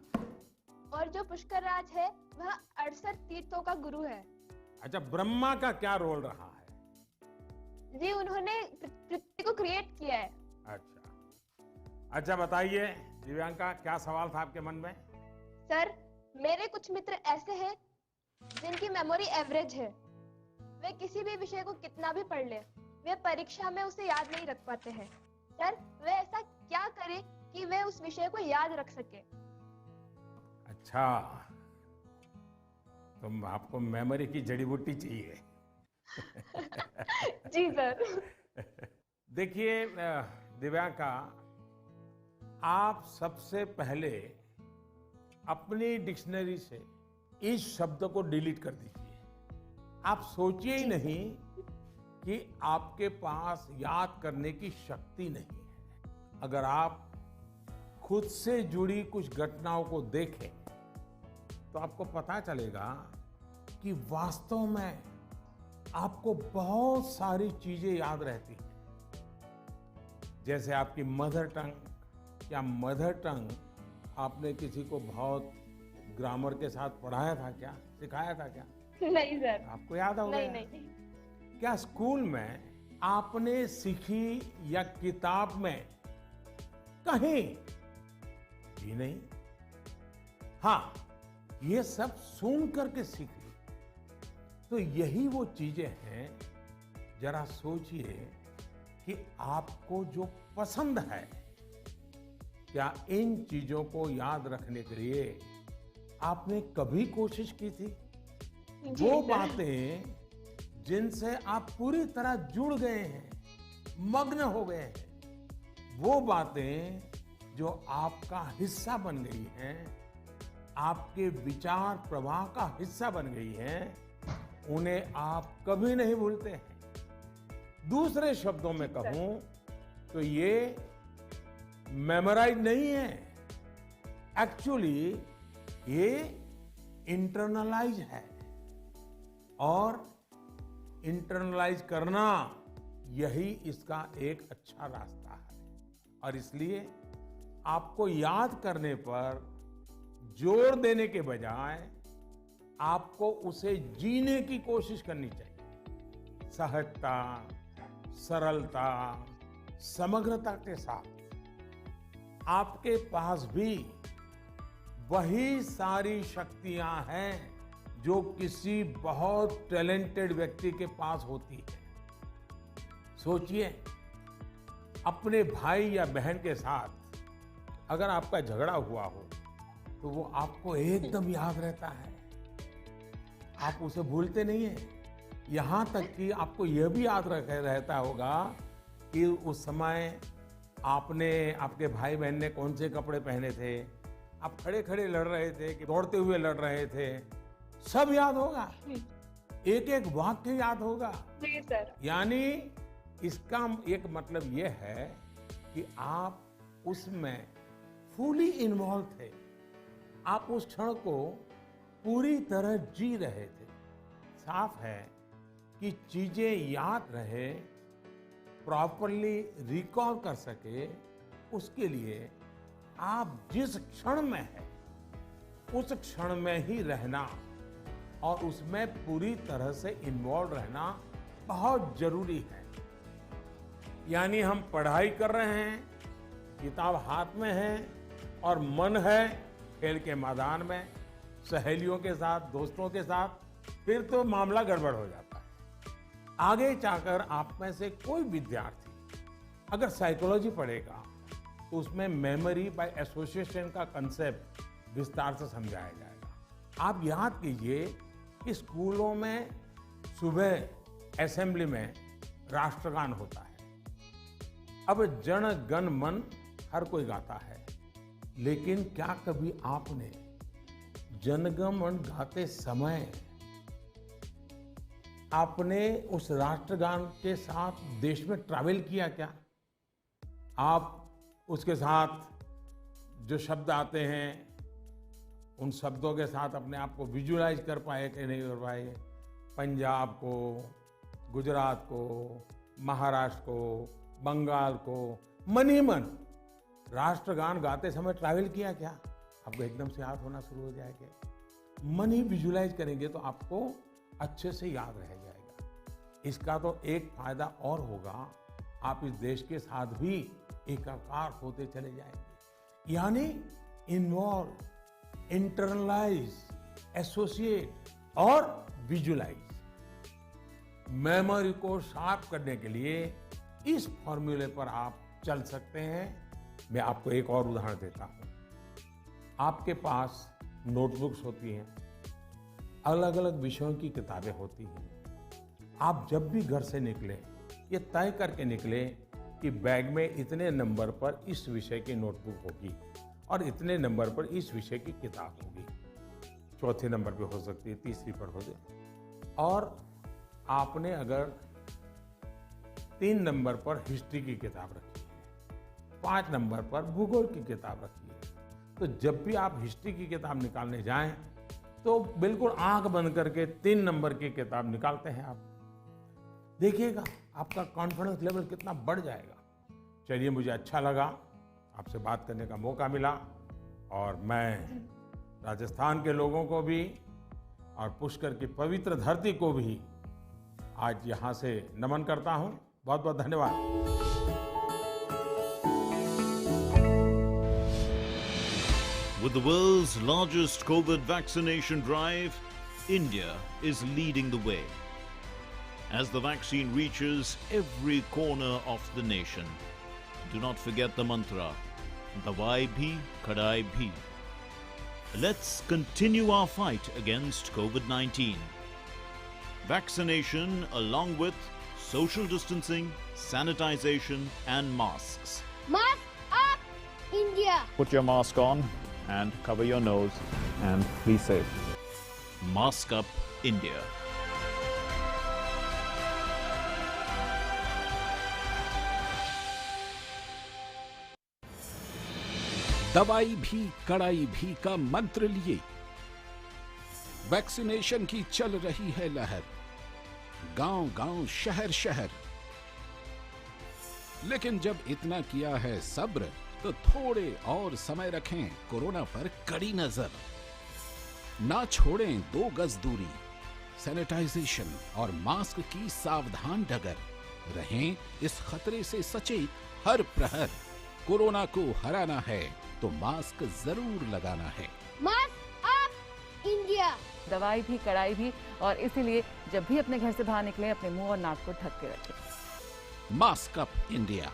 और जो पुष्कर राज है वह 68 तीर्थों का गुरु है। अच्छा, ब्रह्मा का क्या रोल रहा है? जी, उन्होंने पृथ्वी को क्रिएट किया है। अच्छा बताइए दिव्यांका, क्या सवाल था आपके मन में? सर, मेरे कुछ मित्र ऐसे हैं जिनकी मेमोरी एवरेज है। वे किसी भी विषय को कितना भी पढ़ ले, वे परीक्षा में उसे याद नहीं रख पाते हैं। सर, वे ऐसा क्या करें कि वे उस विषय को याद रख सके? अच्छा, तो आपको मेमोरी की जड़ी बूटी चाहिए। जी सर। देखिए दिव्यांका, आप सबसे पहले अपनी डिक्शनरी से इस शब्द को डिलीट कर दीजिए। आप सोचिए ही नहीं कि आपके पास याद करने की शक्ति नहीं है। अगर आप खुद से जुड़ी कुछ घटनाओं को देखें तो आपको पता चलेगा कि वास्तव में आपको बहुत सारी चीजें याद रहती हैं। जैसे आपकी मदर टंग, क्या मदर टंग आपने किसी को बहुत ग्रामर के साथ पढ़ाया था, क्या सिखाया था क्या? नहीं सर। आपको याद होगा? नहीं। क्या स्कूल में आपने सीखी या किताब में कहीं भी नहीं? हाँ, ये सब सुन करके सीख ली। तो यही वो चीजें हैं, जरा सोचिए कि आपको जो पसंद है, क्या इन चीजों को याद रखने के लिए आपने कभी कोशिश की थी? वो बातें जिनसे आप पूरी तरह जुड़ गए हैं, मग्न हो गए हैं, वो बातें जो आपका हिस्सा बन गई हैं, आपके विचार प्रवाह का हिस्सा बन गई हैं, उन्हें आप कभी नहीं भूलते हैं। दूसरे शब्दों में कहूं तो ये मेमोराइज नहीं है, एक्चुअली ये इंटरनलाइज है। और इंटरनलाइज करना यही इसका एक अच्छा रास्ता है। और इसलिए आपको याद करने पर जोर देने के बजाय आपको उसे जीने की कोशिश करनी चाहिए, सहजता, सरलता, समग्रता के साथ आपके पास भी वही सारी शक्तियां हैं जो किसी बहुत टैलेंटेड व्यक्ति के पास होती है। सोचिए, अपने भाई या बहन के साथ अगर आपका झगड़ा हुआ हो तो वो आपको एकदम याद रहता है, आप उसे भूलते नहीं हैं। यहाँ तक कि आपको यह भी याद रहता होगा कि उस समय आपके भाई बहन ने कौन से कपड़े पहने थे, आप खड़े खड़े लड़ रहे थे कि दौड़ते हुए लड़ रहे थे, सब याद होगा, एक एक वाक्य याद होगा। जी सर। यानी इसका एक मतलब यह है कि आप उसमें फुली इन्वॉल्व थे, आप उस क्षण को पूरी तरह जी रहे थे। साफ है कि चीजें याद रहे, प्रॉपरली रिकॉल कर सके, उसके लिए आप जिस क्षण में हैं उस क्षण में ही रहना और उसमें पूरी तरह से इन्वॉल्व रहना बहुत जरूरी है। यानी हम पढ़ाई कर रहे हैं, किताब हाथ में है और मन है खेल के मैदान में, सहेलियों के साथ, दोस्तों के साथ, फिर तो मामला गड़बड़ हो जाता है। आगे जाकर आप में से कोई विद्यार्थी अगर साइकोलॉजी पढ़ेगा तो उसमें मेमोरी बाय एसोसिएशन का कंसेप्ट विस्तार से समझाया जाएगा। आप याद कीजिए कि स्कूलों में सुबह असेंबली में राष्ट्रगान होता है। अब जन गण मन हर कोई गाता है, लेकिन क्या कभी आपने जनगण मन गाते समय आपने उस राष्ट्रगान के साथ देश में ट्रैवल किया क्या? आप उसके साथ जो शब्द आते हैं उन शब्दों के साथ अपने आप को विजुलाइज कर पाए कि नहीं कर पाए? पंजाब को, गुजरात को, महाराष्ट्र को, बंगाल को मन ही मन राष्ट्रगान गाते समय ट्रैवल किया क्या? आपको एकदम से याद होना शुरू हो जाएगा। मन ही विजुलाइज करेंगे तो आपको अच्छे से याद रह जाएगा। इसका तो एक फायदा और होगा, आप इस देश के साथ भी एकाकार होते चले जाएंगे। यानी इन्वॉल्व, इंटरनलाइज, एसोसिएट और विजुलाइज। मेमोरी को शार्प करने के लिए इस फॉर्मूले पर आप चल सकते हैं। मैं आपको एक और उदाहरण देता हूं। आपके पास नोटबुक्स होती हैं, अलग अलग विषयों की किताबें होती हैं। आप जब भी घर से निकले ये तय करके निकले कि बैग में इतने नंबर पर इस विषय की नोटबुक होगी और इतने नंबर पर इस विषय की किताब होगी। चौथे नंबर पे हो सकती है, तीसरी पर हो जाए। और आपने अगर 3 नंबर पर हिस्ट्री की किताब रखी है, 5 नंबर पर भूगोल की किताब रखी है, तो जब भी आप हिस्ट्री की किताब निकालने जाएं तो बिल्कुल आंख बंद करके 3 नंबर की किताब निकालते हैं आप। देखिएगा आपका कॉन्फिडेंस लेवल कितना बढ़ जाएगा। चलिए, मुझे अच्छा लगा, आपसे बात करने का मौका मिला और मैं राजस्थान के लोगों को भी और पुष्कर की पवित्र धरती को भी आज यहाँ से नमन करता हूँ। बहुत बहुत धन्यवाद। With the world's largest COVID vaccination drive, India is leading the way. As the vaccine reaches every corner of the nation, do not forget the mantra, Dawai bhi, Kadai bhi. Let's continue our fight against COVID-19. Vaccination along with social distancing, sanitization and masks. Mask up, India! Put your mask on and cover your nose and be safe. Mask up, India. दवाई भी कड़ाई भी का मंत्र लिए vaccination की चल रही है लहर, गांव-गांव, शहर-शहर। लेकिन जब इतना किया है सब्र तो थोड़े और समय रखें कोरोना पर कड़ी नजर। ना छोड़ें 2 गज दूरी, सैनिटाइजेशन और मास्क की सावधान डगर। रहें इस खतरे से सचेत हर प्रहर। कोरोना को हराना है तो मास्क जरूर लगाना है। Mask up India. दवाई भी कड़ाई भी, और इसीलिए जब भी अपने घर से बाहर निकलें अपने मुंह और नाक को ढक के रखें। Mask up India.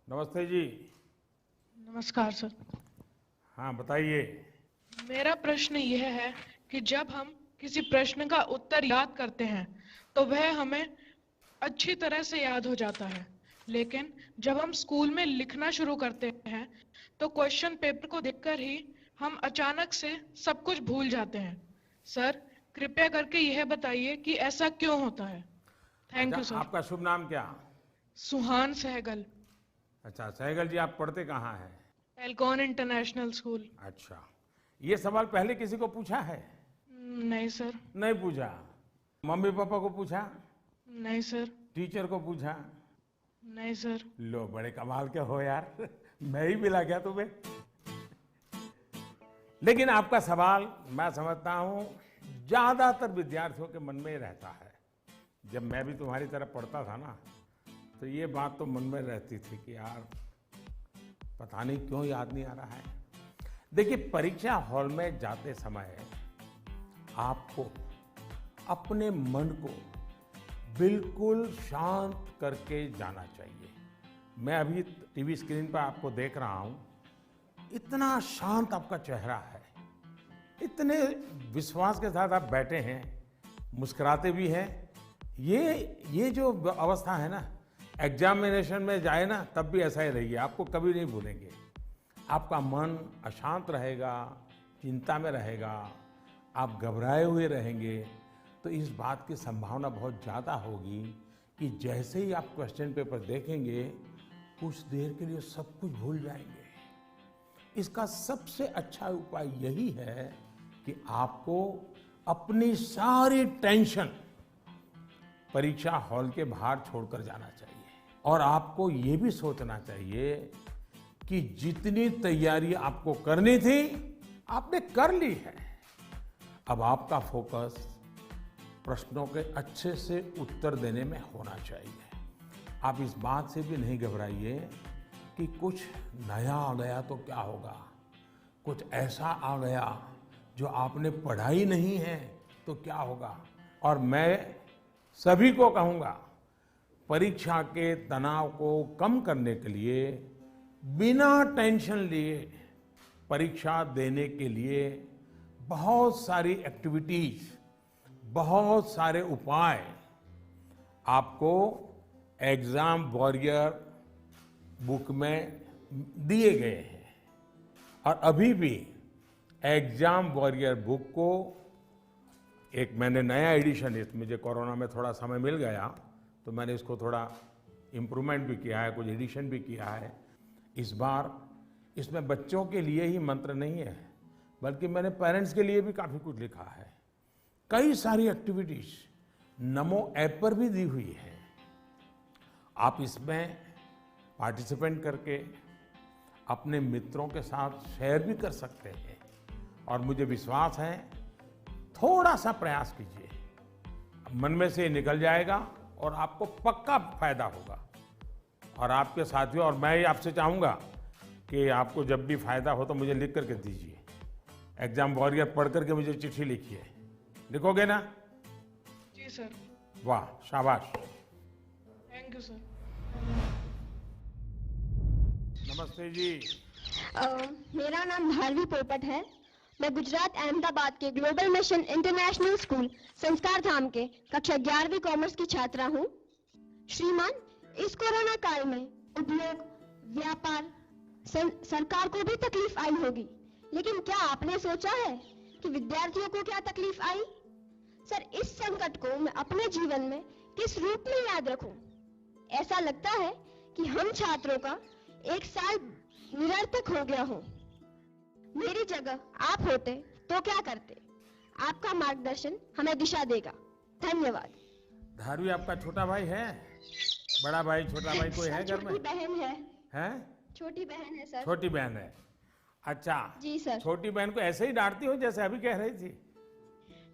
नमस्ते जी। नमस्कार सर। हाँ बताइए। मेरा प्रश्न यह है कि जब हम किसी प्रश्न का उत्तर याद करते हैं तो वह हमें अच्छी तरह से याद हो जाता है, लेकिन जब हम स्कूल में लिखना शुरू करते हैं तो क्वेश्चन पेपर को देखकर ही हम अचानक से सब कुछ भूल जाते हैं। सर कृपया करके यह बताइए कि ऐसा क्यों होता है। Thank you sir. आपका शुभ नाम क्या? सुहान सहगल। अच्छा सहगल जी, आप पढ़ते कहाँ हैं? Alcon international school. अच्छा, ये सवाल पहले किसी को पूछा है? नहीं सर। नहीं पूछा। मम्मी पापा को पूछा? नहीं सर। टीचर को पूछा? नहीं सर। लो बड़े कमाल के हो यार, मैं ही मिला गया तुम्हें। लेकिन आपका सवाल मैं समझता हूं ज्यादातर विद्यार्थियों के मन में ही रहता है। जब मैं भी तुम्हारी तरह पढ़ता था ना, तो ये बात तो मन में रहती थी कि यार पता नहीं क्यों याद नहीं आ रहा है। देखिए, परीक्षा हॉल में जाते समय आपको अपने मन को बिल्कुल शांत करके जाना चाहिए। मैं अभी टीवी स्क्रीन पर आपको देख रहा हूं, इतना शांत आपका चेहरा है, इतने विश्वास के साथ आप बैठे हैं, मुस्कुराते भी हैं। ये जो अवस्था है ना, एग्जामिनेशन में जाए ना तब भी ऐसा ही रहिए, आपको कभी नहीं भूलेंगे। आपका मन अशांत रहेगा, चिंता में रहेगा, आप घबराए हुए रहेंगे, तो इस बात की संभावना बहुत ज़्यादा होगी कि जैसे ही आप क्वेश्चन पेपर देखेंगे कुछ देर के लिए सब कुछ भूल जाएंगे। इसका सबसे अच्छा उपाय यही है कि आपको अपनी सारी टेंशन परीक्षा हॉल के बाहर छोड़कर जाना चाहिए, और आपको ये भी सोचना चाहिए कि जितनी तैयारी आपको करनी थी आपने कर ली है। अब आपका फोकस प्रश्नों के अच्छे से उत्तर देने में होना चाहिए। आप इस बात से भी नहीं घबराइए कि कुछ नया आ गया तो क्या होगा, कुछ ऐसा आ गया जो आपने पढ़ा ही नहीं है तो क्या होगा। और मैं सभी को कहूँगा, परीक्षा के तनाव को कम करने के लिए बिना टेंशन लिए परीक्षा देने के लिए बहुत सारी एक्टिविटीज, बहुत सारे उपाय आपको एग्जाम वॉरियर बुक में दिए गए हैं। और अभी भी एग्जाम वॉरियर बुक को एक मैंने नया एडिशन, मुझे कोरोना में थोड़ा समय मिल गया तो मैंने इसको थोड़ा इम्प्रूवमेंट भी किया है, कुछ एडिशन भी किया है। इस बार इसमें बच्चों के लिए ही मंत्र नहीं है, बल्कि मैंने पेरेंट्स के लिए भी काफ़ी कुछ लिखा है। कई सारी एक्टिविटीज नमो ऐप पर भी दी हुई है। आप इसमें पार्टिसिपेट करके अपने मित्रों के साथ शेयर भी कर सकते हैं। और मुझे विश्वास है, थोड़ा सा प्रयास कीजिए, मन में से निकल जाएगा और आपको पक्का फायदा होगा। और आपके साथियों, और मैं आपसे चाहूँगा कि आपको जब भी फायदा हो तो मुझे लिख करके दीजिए। एग्जाम वॉरियर पढ़ करके मुझे चिट्ठी लिखिए। लिखोगे ना? जी सर। वाह, शाबाश। Thank you sir. नमस्ते जी। मेरा नाम धारवी पोपट है। मैं गुजरात अहमदाबाद के ग्लोबल मिशन इंटरनेशनल स्कूल संस्कार धाम के कक्षा 11वीं कॉमर्स की छात्रा हूँ। श्रीमान, इस कोरोना काल में उद्योग, व्यापार, सरकार को भी तकलीफ आई होगी, लेकिन क्या आपने सोचा है कि विद्यार्थियों को क्या तकलीफ आई? सर, इस संकट को मैं अपने जीवन में किस रूप में याद रखूं? ऐसा लगता है कि हम छात्रों का एक साल निरर्थक हो गया हो। मेरी जगह आप होते तो क्या करते? आपका मार्गदर्शन हमें दिशा देगा। धन्यवाद। धारवी आपका छोटा भाई है? बड़ा भाई, छोटा भाई कोई है घर में? छोटी बहन है। हैं? छोटी बहन है सर। छोटी बहन है। अच्छा जी सर। छोटी बहन को ऐसे ही डांटती हो जैसे अभी कह रही थी?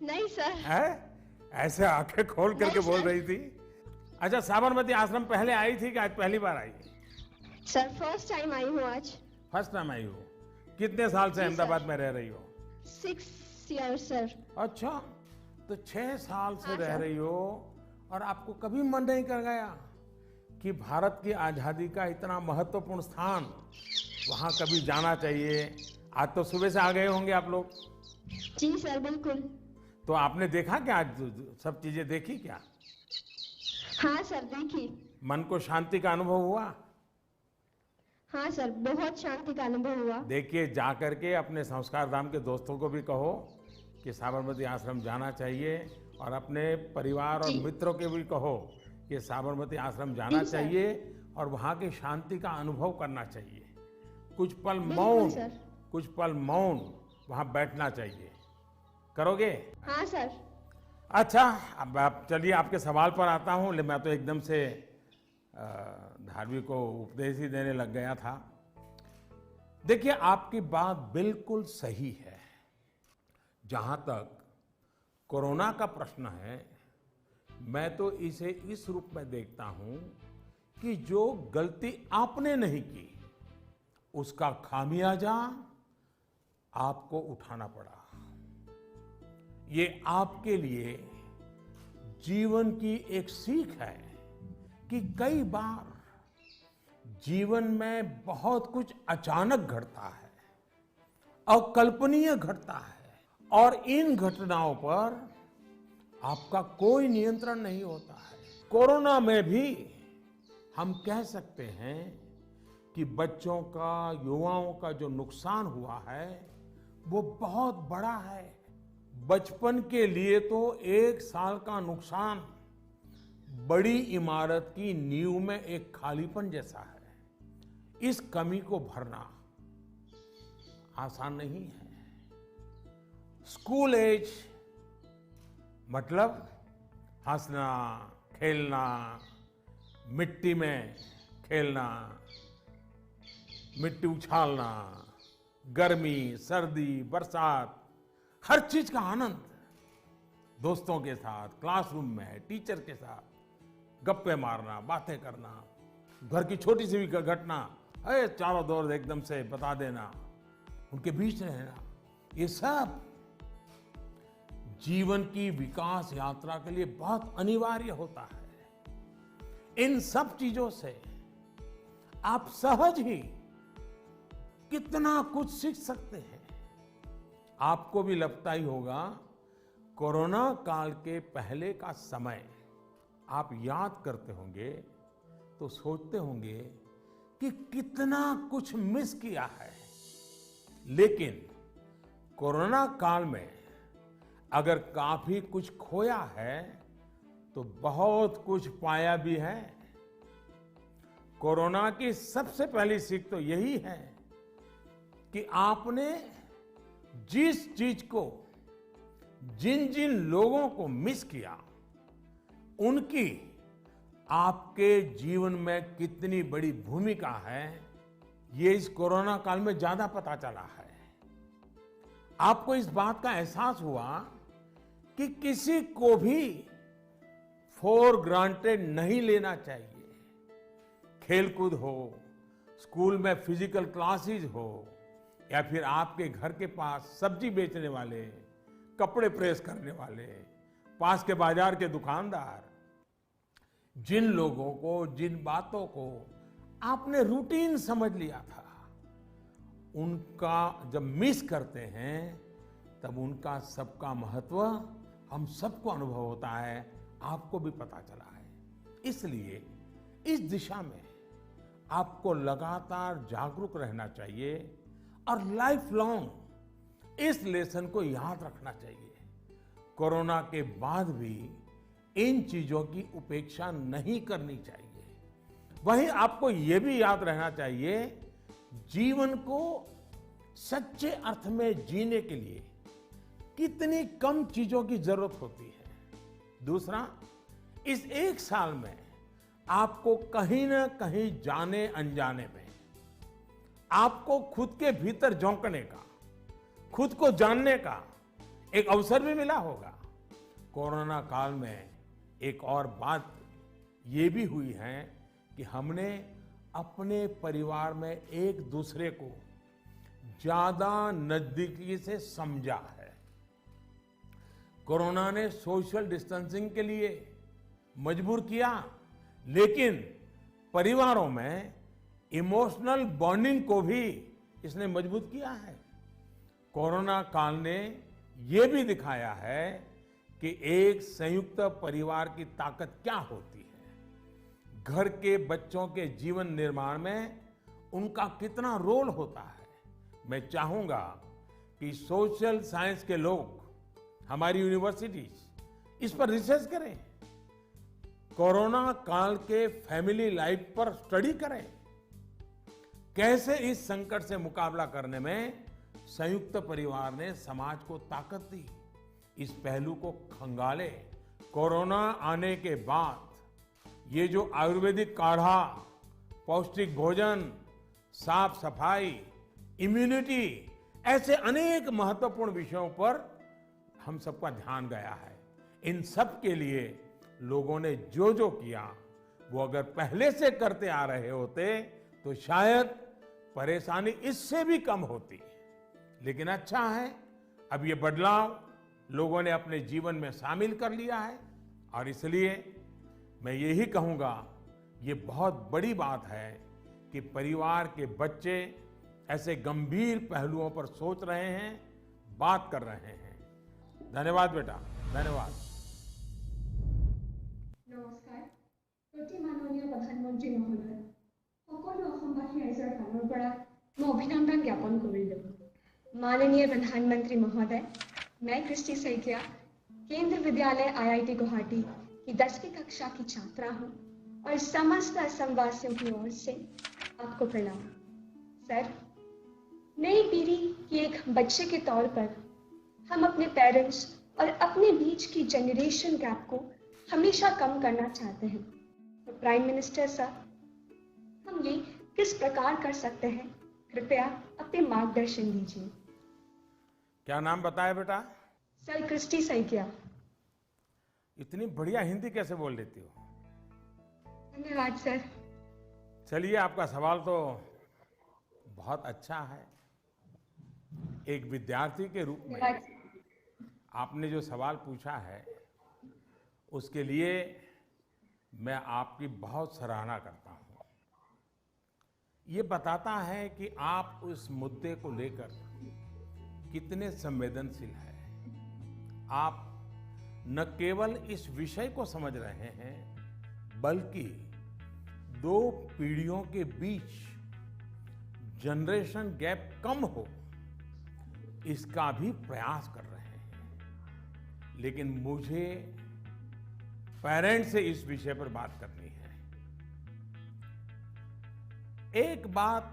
नहीं सर। है? ऐसे आंखें खोल करके बोल रही थी? अच्छा, साबरमती आश्रम पहले आई थी कि आज पहली बार आई? सर, फर्स्ट टाइम आई हूँ आज। फर्स्ट टाइम आई हो? कितने साल से अहमदाबाद में रह रही हो? 6 years सर। अच्छा, तो 6 साल से हाँ, रह सर। रही हो और आपको कभी मन नहीं कर गया कि भारत की आजादी का इतना महत्वपूर्ण स्थान, वहां कभी जाना चाहिए? आज तो सुबह से आ गए होंगे आप लोग। जी सर, बिल्कुल। तो आपने देखा क्या? आज सब चीजें देखी क्या? हाँ सर, देखी। मन को शांति का अनुभव हुआ? हाँ सर, बहुत शांति का अनुभव हुआ। देखिए, जा करके अपने संस्कार धाम के दोस्तों को भी कहो कि साबरमती आश्रम जाना चाहिए, और अपने परिवार और मित्रों के भी कहो कि साबरमती आश्रम जाना जी सर। चाहिए और वहाँ की शांति का अनुभव करना चाहिए। कुछ पल बिल्कुल मौन, सर। कुछ पल मौन वहाँ बैठना चाहिए। करोगे? हाँ सर। अच्छा, अब आप चलिए, आपके सवाल पर आता हूँ। मैं तो एकदम से धारवी को उपदेश ही देने लग गया था। देखिए, आपकी बात बिल्कुल सही है। जहां तक कोरोना का प्रश्न है, मैं तो इसे इस रूप में देखता हूं कि जो गलती आपने नहीं की, उसका खामियाजा आपको उठाना पड़ा। ये आपके लिए जीवन की एक सीख है कि कई बार जीवन में बहुत कुछ अचानक घटता है, अकल्पनीय घटता है, और इन घटनाओं पर आपका कोई नियंत्रण नहीं होता है। कोरोना में भी हम कह सकते हैं कि बच्चों का, युवाओं का जो नुकसान हुआ है वो बहुत बड़ा है। बचपन के लिए तो 1 साल का नुकसान बड़ी इमारत की नींव में एक खालीपन जैसा है। इस कमी को भरना आसान नहीं है। स्कूल एज मतलब हंसना, खेलना, मिट्टी में खेलना, मिट्टी उछालना, गर्मी, सर्दी, बरसात, हर चीज का आनंद दोस्तों के साथ, क्लासरूम में, टीचर के साथ गप्पे मारना, बातें करना, घर की छोटी सी भी घटना चारों दौर एकदम से बता देना, उनके बीच रहना, ये सब जीवन की विकास यात्रा के लिए बहुत अनिवार्य होता है। इन सब चीजों से आप सहज ही कितना कुछ सीख सकते हैं। आपको भी लगता ही होगा, कोरोना काल के पहले का समय आप याद करते होंगे तो सोचते होंगे कि कितना कुछ मिस किया है। लेकिन कोरोना काल में अगर काफी कुछ खोया है तो बहुत कुछ पाया भी है। कोरोना की सबसे पहली सीख तो यही है कि आपने जिस चीज को, जिन जिन लोगों को मिस किया, उनकी आपके जीवन में कितनी बड़ी भूमिका है, ये इस कोरोना काल में ज्यादा पता चला है। आपको इस बात का एहसास हुआ कि किसी को भी फॉर ग्रांटेड नहीं लेना चाहिए। खेलकूद हो, स्कूल में फिजिकल क्लासेस हो, या फिर आपके घर के पास सब्जी बेचने वाले, कपड़े प्रेस करने वाले, पास के बाजार के दुकानदार, जिन लोगों को, जिन बातों को आपने रूटीन समझ लिया था, उनका जब मिस करते हैं तब उनका सबका महत्व हम सबको अनुभव होता है, आपको भी पता चला है। इसलिए इस दिशा में आपको लगातार जागरूक रहना चाहिए और लाइफ लॉन्ग इस लेसन को याद रखना चाहिए। कोरोना के बाद भी इन चीजों की उपेक्षा नहीं करनी चाहिए। वहीं आपको यह भी याद रहना चाहिए, जीवन को सच्चे अर्थ में जीने के लिए कितनी कम चीजों की जरूरत होती है। दूसरा, इस एक साल में आपको कहीं ना कहीं जाने अनजाने में आपको खुद के भीतर झोंकने का, खुद को जानने का एक अवसर भी मिला होगा। कोरोना काल में एक और बात ये भी हुई है कि हमने अपने परिवार में एक दूसरे को ज्यादा नजदीकी से समझा है। कोरोना ने सोशल डिस्टेंसिंग के लिए मजबूर किया, लेकिन परिवारों में इमोशनल बॉन्डिंग को भी इसने मजबूत किया है। कोरोना काल ने ये भी दिखाया है कि एक संयुक्त परिवार की ताकत क्या होती है, घर के बच्चों के जीवन निर्माण में उनका कितना रोल होता है। मैं चाहूंगा कि सोशल साइंस के लोग, हमारी यूनिवर्सिटीज इस पर रिसर्च करें, कोरोना काल के फैमिली लाइफ पर स्टडी करें, कैसे इस संकट से मुकाबला करने में संयुक्त परिवार ने समाज को ताकत दी। इस पहलू को खंगाले। कोरोना आने के बाद ये जो आयुर्वेदिक काढ़ा, पौष्टिक भोजन, साफ सफाई, इम्यूनिटी, ऐसे अनेक महत्वपूर्ण विषयों पर हम सबका ध्यान गया है। इन सब के लिए लोगों ने जो जो किया, वो अगर पहले से करते आ रहे होते तो शायद परेशानी इससे भी कम होती। लेकिन अच्छा है, अब ये बदलाव लोगों ने अपने जीवन में शामिल कर लिया है, और इसलिए मैं यही कहूंगा, ये बहुत बड़ी बात है कि परिवार के बच्चे ऐसे गंभीर पहलुओं पर सोच रहे हैं, बात कर रहे हैं। धन्यवाद बेटा, धन्यवाद। নমস্কাৰ। প্ৰতি মাননীয় প্ৰধানমন্ত্ৰী মহোদয়, সকলো অসমবাসী ৰাইজৰ ফালৰ পৰা মই অভিনন্দন জ্ঞাপন কৰিলোঁ। माननीय प्रधानमंत्री महोदय, मैं कृष्टि सैकिया केंद्र विद्यालय IIT गुवाहाटी की 10वीं कक्षा की छात्रा हूँ और समस्त असमवासियों की ओर से आपको प्रणाम। सर, नई पीढ़ी की एक बच्चे के तौर पर हम अपने पेरेंट्स और अपने बीच की जनरेशन गैप को हमेशा कम करना चाहते हैं। तो प्राइम मिनिस्टर साहब, हम ये किस प्रकार कर सकते हैं? कृपया अपने मार्गदर्शन दीजिए। क्या नाम बताया बेटा? Sir, Christy Saikia. इतनी बढ़िया हिंदी कैसे बोल लेती हो? धन्यवाद सर। चलिए, आपका सवाल तो बहुत अच्छा है। एक विद्यार्थी के रूप में आपने जो सवाल पूछा है, उसके लिए मैं आपकी बहुत सराहना करता हूं। ये बताता है कि आप उस मुद्दे को लेकर कितने संवेदनशील हैं। आप न केवल इस विषय को समझ रहे हैं, बल्कि दो पीढ़ियों के बीच जनरेशन गैप कम हो, इसका भी प्रयास कर रहे हैं। लेकिन मुझे पेरेंट्स से इस विषय पर बात करनी है। एक बात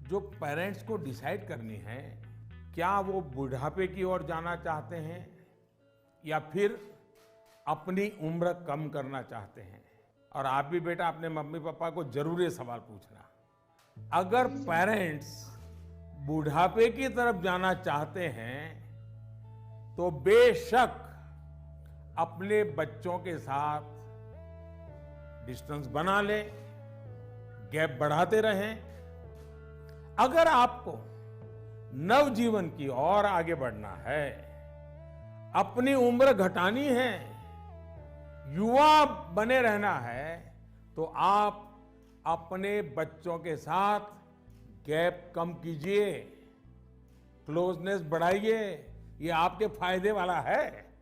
जो पेरेंट्स को डिसाइड करनी है, क्या वो बुढ़ापे की ओर जाना चाहते हैं या फिर अपनी उम्र कम करना चाहते हैं। और आप भी बेटा अपने मम्मी पापा को जरूर ये सवाल पूछना, अगर पेरेंट्स बुढ़ापे की तरफ जाना चाहते हैं तो बेशक अपने बच्चों के साथ डिस्टेंस बना ले, गैप बढ़ाते रहें। अगर आपको नवजीवन की ओर आगे बढ़ना है, अपनी उम्र घटानी है, युवा बने रहना है, तो आप अपने बच्चों के साथ गैप कम कीजिए, क्लोजनेस बढ़ाइए। ये आपके फायदे वाला है।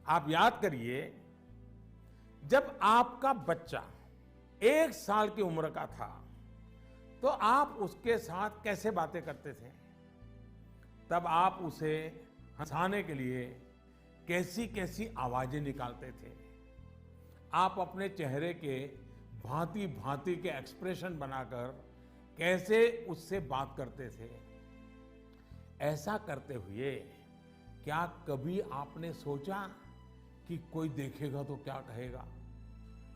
आप याद करिए, जब आपका बच्चा 1 साल की उम्र का था तो आप उसके साथ कैसे बातें करते थे? तब आप उसे हंसाने के लिए कैसी कैसी आवाजें निकालते थे? आप अपने चेहरे के भांति भांति के एक्सप्रेशन बनाकर कैसे उससे बात करते थे? ऐसा करते हुए क्या कभी आपने सोचा कि कोई देखेगा तो क्या कहेगा?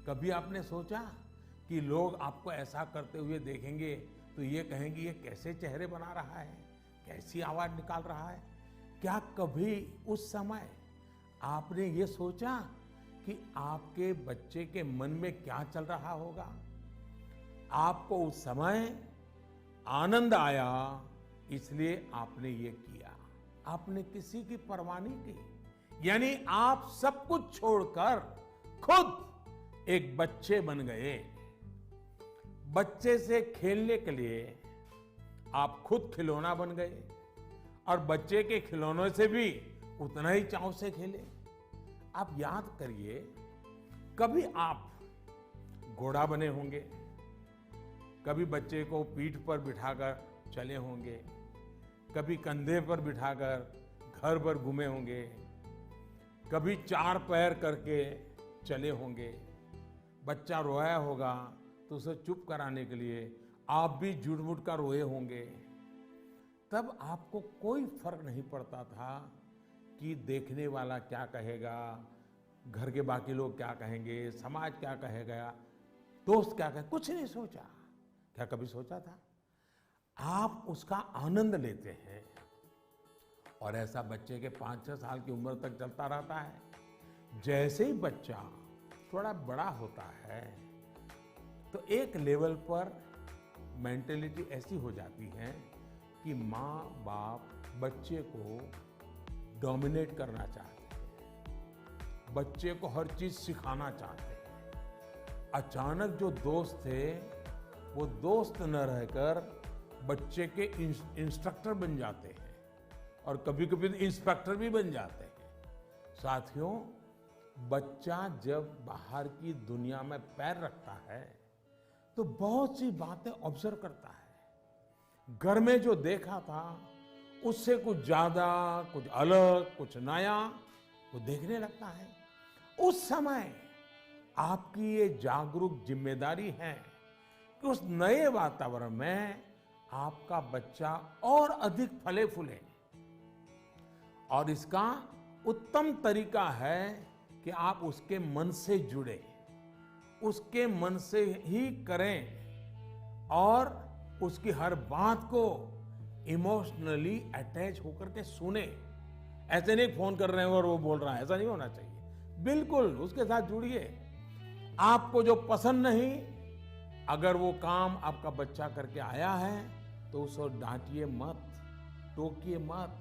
कभी आपने सोचा कि लोग आपको ऐसा करते हुए देखेंगे तो ये कहेंगे ये कैसे चेहरे बना रहा है, कैसी आवाज निकाल रहा है? क्या कभी उस समय आपने ये सोचा कि आपके बच्चे के मन में क्या चल रहा होगा? आपको उस समय आनंद आया, इसलिए आपने ये किया। आपने किसी की परवाह नहीं की, यानी आप सब कुछ छोड़कर खुद एक बच्चे बन गए। बच्चे से खेलने के लिए आप खुद खिलौना बन गए और बच्चे के खिलौनों से भी उतना ही चाव से खेले। आप याद करिए, कभी आप घोड़ा बने होंगे, कभी बच्चे को पीठ पर बिठाकर चले होंगे, कभी कंधे पर बिठाकर घर भर घूमे होंगे, कभी 4 पैर करके चले होंगे। बच्चा रोया होगा तो उसे चुप कराने के लिए आप भी झूठ-मूठ कर रोए होंगे। तब आपको कोई फर्क नहीं पड़ता था कि देखने वाला क्या कहेगा, घर के बाकी लोग क्या कहेंगे, समाज क्या कहेगा, दोस्त क्या कहेगा, कुछ नहीं सोचा। क्या कभी सोचा था? आप उसका आनंद लेते हैं और ऐसा बच्चे के 5-6 साल की उम्र तक चलता रहता है। जैसे ही बच्चा थोड़ा बड़ा होता है तो एक लेवल पर मेंटेलिटी ऐसी हो जाती है कि माँ बाप बच्चे को डोमिनेट करना चाहते हैं, बच्चे को हर चीज सिखाना चाहते हैं। अचानक जो दोस्त थे वो दोस्त न रहकर बच्चे के इंस्ट्रक्टर बन जाते हैं और कभी कभी इंस्पेक्टर भी बन जाते हैं। साथियों, बच्चा जब बाहर की दुनिया में पैर रखता है तो बहुत सी बातें ऑब्जर्व करता है। घर में जो देखा था उससे कुछ ज्यादा, कुछ अलग, कुछ नया वो देखने लगता है। उस समय आपकी ये जागरूक जिम्मेदारी है कि उस नए वातावरण में आपका बच्चा और अधिक फले फूले। और इसका उत्तम तरीका है कि आप उसके मन से जुड़े, उसके मन से ही करें और उसकी हर बात को इमोशनली अटैच होकर के सुने। ऐसे नहीं फोन कर रहे हैं और वो बोल रहा है, ऐसा नहीं होना चाहिए। बिल्कुल उसके साथ जुड़िए। आपको जो पसंद नहीं, अगर वो काम आपका बच्चा करके आया है तो उसको डांटिए मत, टोकिए मत,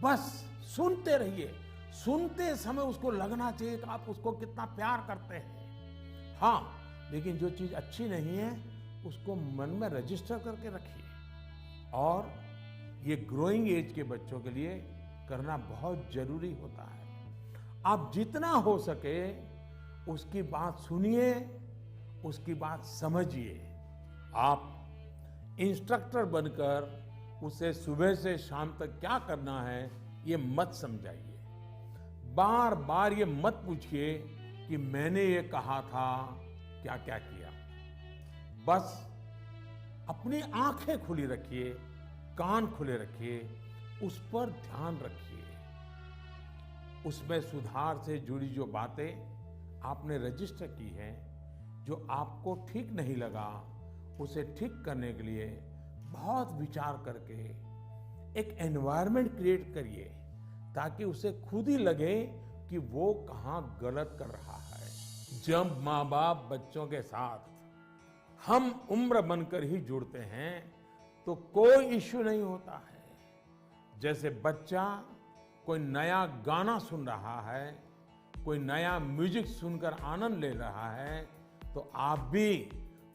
बस सुनते रहिए। सुनते समय उसको लगना चाहिए कि आप उसको कितना प्यार करते हैं। हाँ, लेकिन जो चीज अच्छी नहीं है उसको मन में रजिस्टर करके रखिए। और ये ग्रोइंग एज के बच्चों के लिए करना बहुत जरूरी होता है। आप जितना हो सके उसकी बात सुनिए, उसकी बात समझिए। आप इंस्ट्रक्टर बनकर उसे सुबह से शाम तक क्या करना है ये मत समझाइए। बार बार ये मत पूछिए कि मैंने ये कहा था, क्या क्या किया। बस अपनी आंखें खुली रखिए, कान खुले रखिए, उस पर ध्यान रखिए। उसमें सुधार से जुड़ी जो बातें आपने रजिस्टर की हैं, जो आपको ठीक नहीं लगा उसे ठीक करने के लिए बहुत विचार करके एक एनवायरनमेंट क्रिएट करिए ताकि उसे खुद ही लगे कि वो कहाँ गलत कर रहा है। जब माँ बाप बच्चों के साथ हम उम्र बनकर ही जुड़ते हैं तो कोई इश्यू नहीं होता है। जैसे बच्चा कोई नया गाना सुन रहा है, कोई नया म्यूजिक सुनकर आनंद ले रहा है, तो आप भी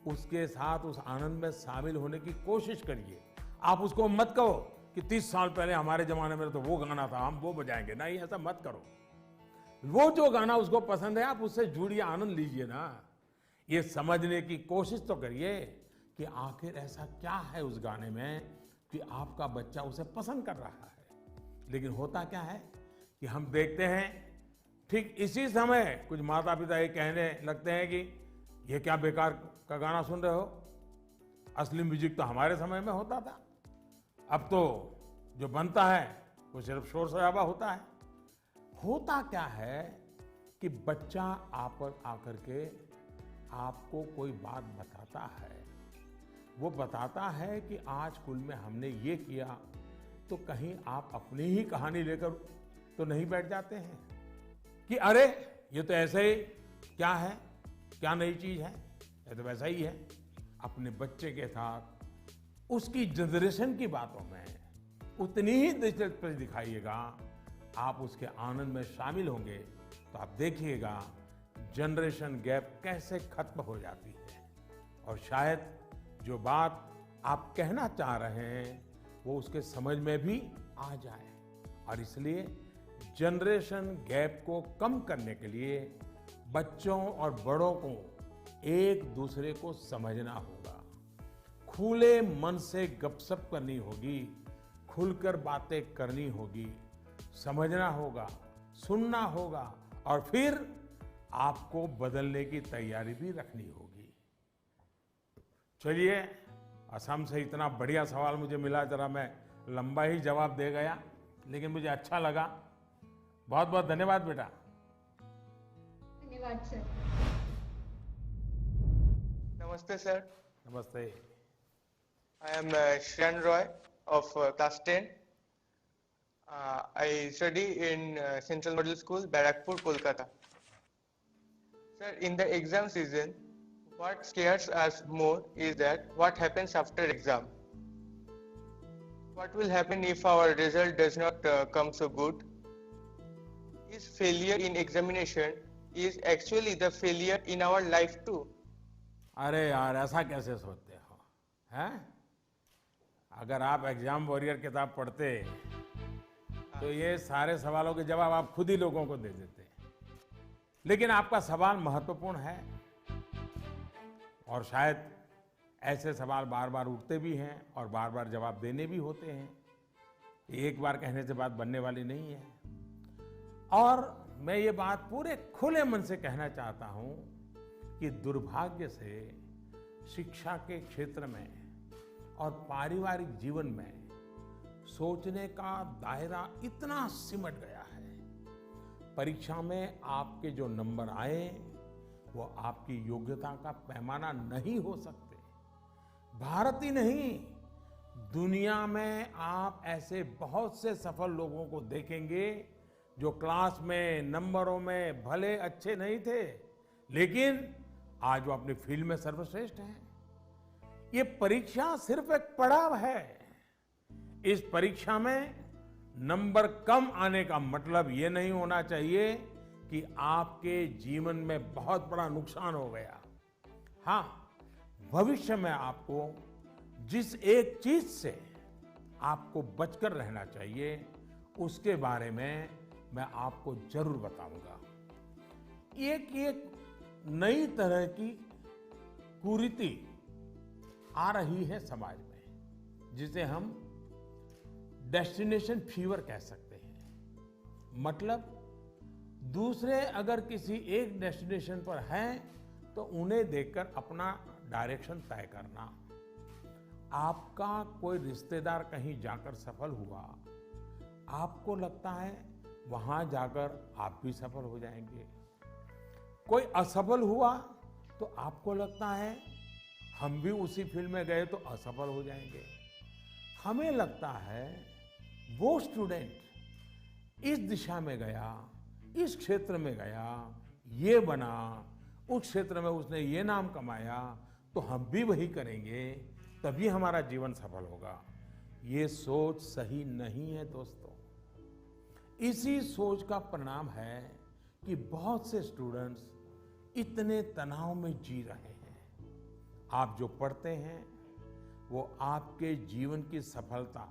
उसके साथ उस आनंद में शामिल होने की कोशिश करिए। आप उसको मत कहो कि 30 साल पहले हमारे जमाने में तो वो गाना था, हम वो बजाएंगे। नहीं, ऐसा मत करो। वो जो गाना उसको पसंद है आप उससे जुड़िए, आनंद लीजिए ना। ये समझने की कोशिश तो करिए कि आखिर ऐसा क्या है उस गाने में कि आपका बच्चा उसे पसंद कर रहा है। लेकिन होता क्या है कि हम देखते हैं ठीक इसी समय कुछ माता पिता ये कहने लगते हैं कि ये क्या बेकार का गाना सुन रहे हो, असली म्यूजिक तो हमारे समय में होता था। अब तो जो बनता है वो सिर्फ शोर शराबा होता है। होता क्या है कि बच्चा आप आकर के आपको कोई बात बताता है। वो बताता है कि आज स्कूल में हमने ये किया, तो कहीं आप अपनी ही कहानी लेकर तो नहीं बैठ जाते हैं कि अरे ये तो ऐसे ही, क्या है, क्या नई चीज है, ये तो वैसा ही है। अपने बच्चे के साथ उसकी जनरेशन की बातों में उतनी ही दिलचस्पी दिखाइएगा, आप उसके आनंद में शामिल होंगे तो आप देखिएगा जनरेशन गैप कैसे खत्म हो जाती है। और शायद जो बात आप कहना चाह रहे हैं वो उसके समझ में भी आ जाए। और इसलिए जनरेशन गैप को कम करने के लिए बच्चों और बड़ों को एक दूसरे को समझना होगा, खुले मन से गपशप करनी होगी, खुलकर बातें करनी होगी, समझना होगा, सुनना होगा और फिर आपको बदलने की तैयारी भी रखनी होगी। चलिए, असम से इतना बढ़िया सवाल मुझे मिला, जरा मैं लंबा ही जवाब दे गया, लेकिन मुझे अच्छा लगा। बहुत बहुत धन्यवाद बेटा। धन्यवाद सर। Namaste sir. नमस्ते। I am Shreyan Roy of class 10. I study in Central Model School, Barakpur, Kolkata. Sir, in the exam season, what scares us more is that what happens after exam. What will happen if our result does not come so good? Is failure in examination is actually the failure in our life too? अरे यार, ऐसा कैसे सोचते हो, हैं? अगर आप exam warrior किताब पढ़ते तो ये सारे सवालों के जवाब आप खुद ही लोगों को दे देते। लेकिन आपका सवाल महत्वपूर्ण है और शायद ऐसे सवाल बार बार उठते भी हैं और बार बार जवाब देने भी होते हैं। एक बार कहने से बात बनने वाली नहीं है। और मैं ये बात पूरे खुले मन से कहना चाहता हूं कि दुर्भाग्य से शिक्षा के क्षेत्र में और पारिवारिक जीवन में सोचने का दायरा इतना सिमट गया है। परीक्षा में आपके जो नंबर आए वो आपकी योग्यता का पैमाना नहीं हो सकते। भारत ही नहीं, दुनिया में आप ऐसे बहुत से सफल लोगों को देखेंगे जो क्लास में नंबरों में भले अच्छे नहीं थे, लेकिन आज वो अपनी फील्ड में सर्वश्रेष्ठ हैं। ये परीक्षा सिर्फ एक पड़ाव है। इस परीक्षा में नंबर कम आने का मतलब ये नहीं होना चाहिए कि आपके जीवन में बहुत बड़ा नुकसान हो गया। हाँ, भविष्य में आपको जिस एक चीज से आपको बचकर रहना चाहिए उसके बारे में मैं आपको जरूर बताऊंगा। एक नई तरह की कुरीति आ रही है समाज में, जिसे हम डेस्टिनेशन फीवर कह सकते हैं। मतलब दूसरे अगर किसी एक डेस्टिनेशन पर हैं तो उन्हें देखकर अपना डायरेक्शन तय करना। आपका कोई रिश्तेदार कहीं जाकर सफल हुआ, आपको लगता है वहां जाकर आप भी सफल हो जाएंगे। कोई असफल हुआ तो आपको लगता है हम भी उसी फील्ड में गए तो असफल हो जाएंगे। हमें लगता है वो स्टूडेंट इस दिशा में गया, इस क्षेत्र में गया, ये बना, उस क्षेत्र में उसने ये नाम कमाया, तो हम भी वही करेंगे, तभी हमारा जीवन सफल होगा। ये सोच सही नहीं है दोस्तों। इसी सोच का परिणाम है कि बहुत से स्टूडेंट्स इतने तनाव में जी रहे हैं। आप जो पढ़ते हैं वो आपके जीवन की सफलता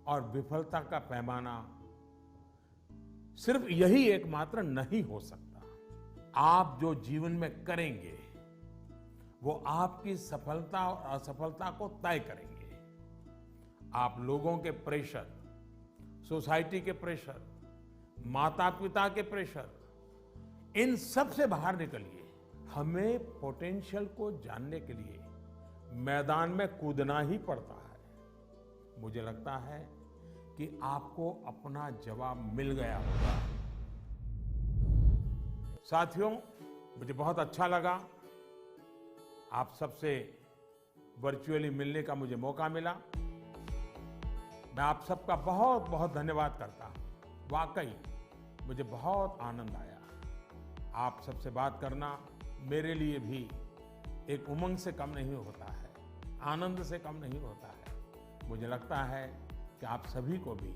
और विफलता का पैमाना सिर्फ यही एकमात्र नहीं हो सकता। आप जो जीवन में करेंगे वो आपकी सफलता और असफलता को तय करेंगे। आप लोगों के प्रेशर, सोसाइटी के प्रेशर, माता पिता के प्रेशर, इन सब से बाहर निकलिए। हमें पोटेंशियल को जानने के लिए मैदान में कूदना ही पड़ता है। मुझे लगता है कि आपको अपना जवाब मिल गया होगा। साथियों, मुझे बहुत अच्छा लगा आप सबसे वर्चुअली मिलने का मुझे मौका मिला। मैं आप सबका बहुत बहुत धन्यवाद करता हूं। वाकई मुझे बहुत आनंद आया। आप सबसे बात करना मेरे लिए भी एक उमंग से कम नहीं होता है, आनंद से कम नहीं होता है। मुझे लगता है कि आप सभी को भी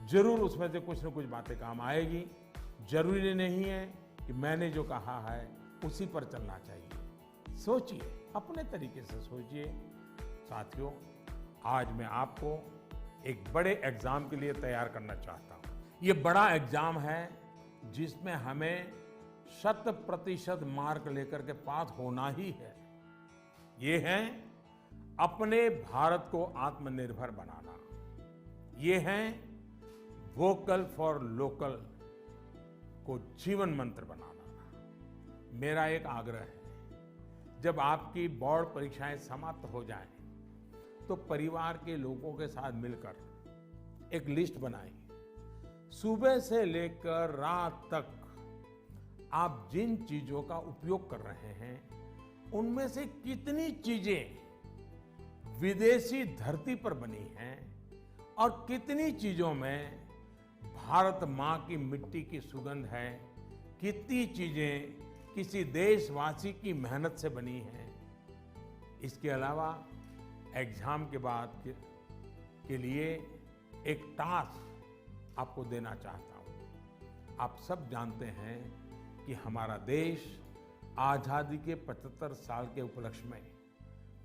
जरूर उसमें से कुछ न कुछ बातें काम आएगी। जरूरी नहीं है कि मैंने जो कहा है उसी पर चलना चाहिए। सोचिए, अपने तरीके से सोचिए। साथियों, आज मैं आपको एक बड़े एग्जाम के लिए तैयार करना चाहता हूं। ये बड़ा एग्जाम है जिसमें हमें 100% मार्क लेकर के पास होना ही है। ये है अपने भारत को आत्मनिर्भर बनाना। ये है वोकल फॉर लोकल को जीवन मंत्र बनाना। मेरा एक आग्रह है, जब आपकी बोर्ड परीक्षाएं समाप्त हो जाएं, तो परिवार के लोगों के साथ मिलकर एक लिस्ट बनाएं। सुबह से लेकर रात तक आप जिन चीजों का उपयोग कर रहे हैं, उनमें से कितनी चीजें विदेशी धरती पर बनी हैं और कितनी चीजों में भारत मां की मिट्टी की सुगंध है, कितनी चीजें किसी देशवासी की मेहनत से बनी हैं। इसके अलावा एग्जाम के बाद के लिए एक टास्क आपको देना चाहता हूं। आप सब जानते हैं कि हमारा देश आजादी के 75 साल के उपलक्ष्य में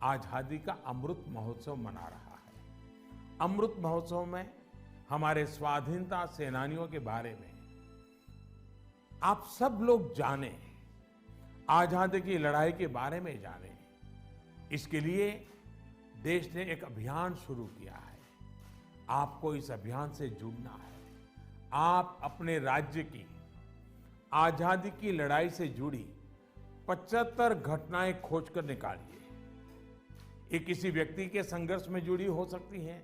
आजादी का अमृत महोत्सव मना रहा है। अमृत महोत्सव में हमारे स्वाधीनता सेनानियों के बारे में आप सब लोग जानें, आजादी की लड़ाई के बारे में जानें। इसके लिए देश ने एक अभियान शुरू किया है। आपको इस अभियान से जुड़ना है। आप अपने राज्य की आजादी की लड़ाई से जुड़ी 75 घटनाएं खोजकर निकालिए। ये किसी व्यक्ति के संघर्ष में जुड़ी हो सकती हैं,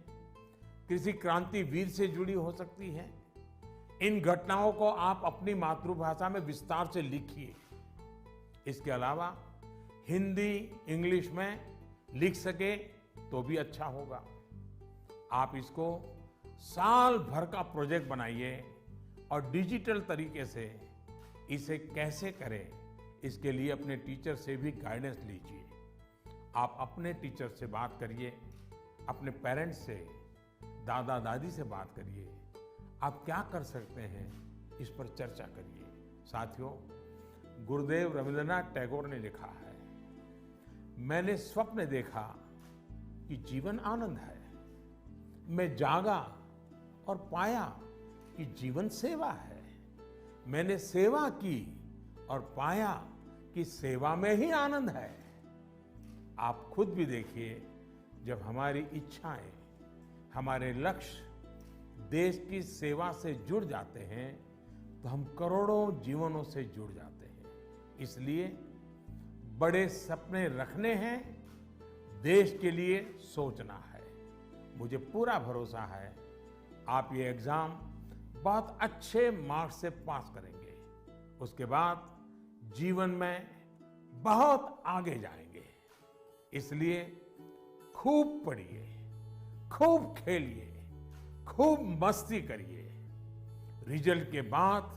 किसी क्रांतिवीर से जुड़ी हो सकती हैं। इन घटनाओं को आप अपनी मातृभाषा में विस्तार से लिखिए। इसके अलावा हिंदी, इंग्लिश में लिख सके तो भी अच्छा होगा। आप इसको साल भर का प्रोजेक्ट बनाइए और डिजिटल तरीके से इसे कैसे करें, इसके लिए अपने टीचर से भी गाइडेंस लीजिए। आप अपने टीचर से बात करिए, अपने पेरेंट्स से, दादा दादी से बात करिए। आप क्या कर सकते हैं, इस पर चर्चा करिए। साथियों, गुरुदेव रविंद्रनाथ टैगोर ने लिखा है, मैंने स्वप्न देखा कि जीवन आनंद है। मैं जागा और पाया कि जीवन सेवा है। मैंने सेवा की और पाया कि सेवा में ही आनंद है। आप खुद भी देखिए, जब हमारी इच्छाएं, हमारे लक्ष्य देश की सेवा से जुड़ जाते हैं, तो हम करोड़ों जीवनों से जुड़ जाते हैं। इसलिए बड़े सपने रखने हैं, देश के लिए सोचना है। मुझे पूरा भरोसा है आप ये एग्जाम बहुत अच्छे मार्क्स से पास करेंगे। उसके बाद जीवन में बहुत आगे जाएंगे। इसलिए खूब पढ़िए, खूब खेलिए, खूब मस्ती करिए। रिजल्ट के बाद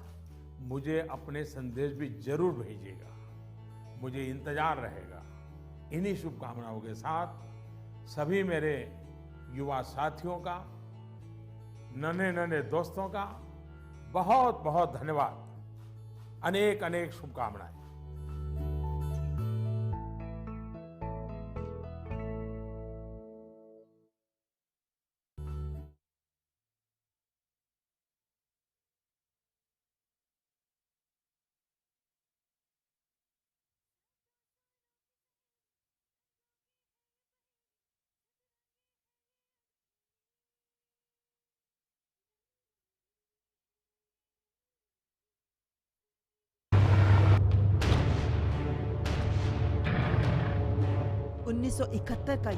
मुझे अपने संदेश भी जरूर भेजिएगा, मुझे इंतजार रहेगा। इन्हीं शुभकामनाओं के साथ सभी मेरे युवा साथियों का, नन्हे नन्हे दोस्तों का बहुत बहुत धन्यवाद। अनेक अनेक शुभकामनाएं। उन्नीस 1971 का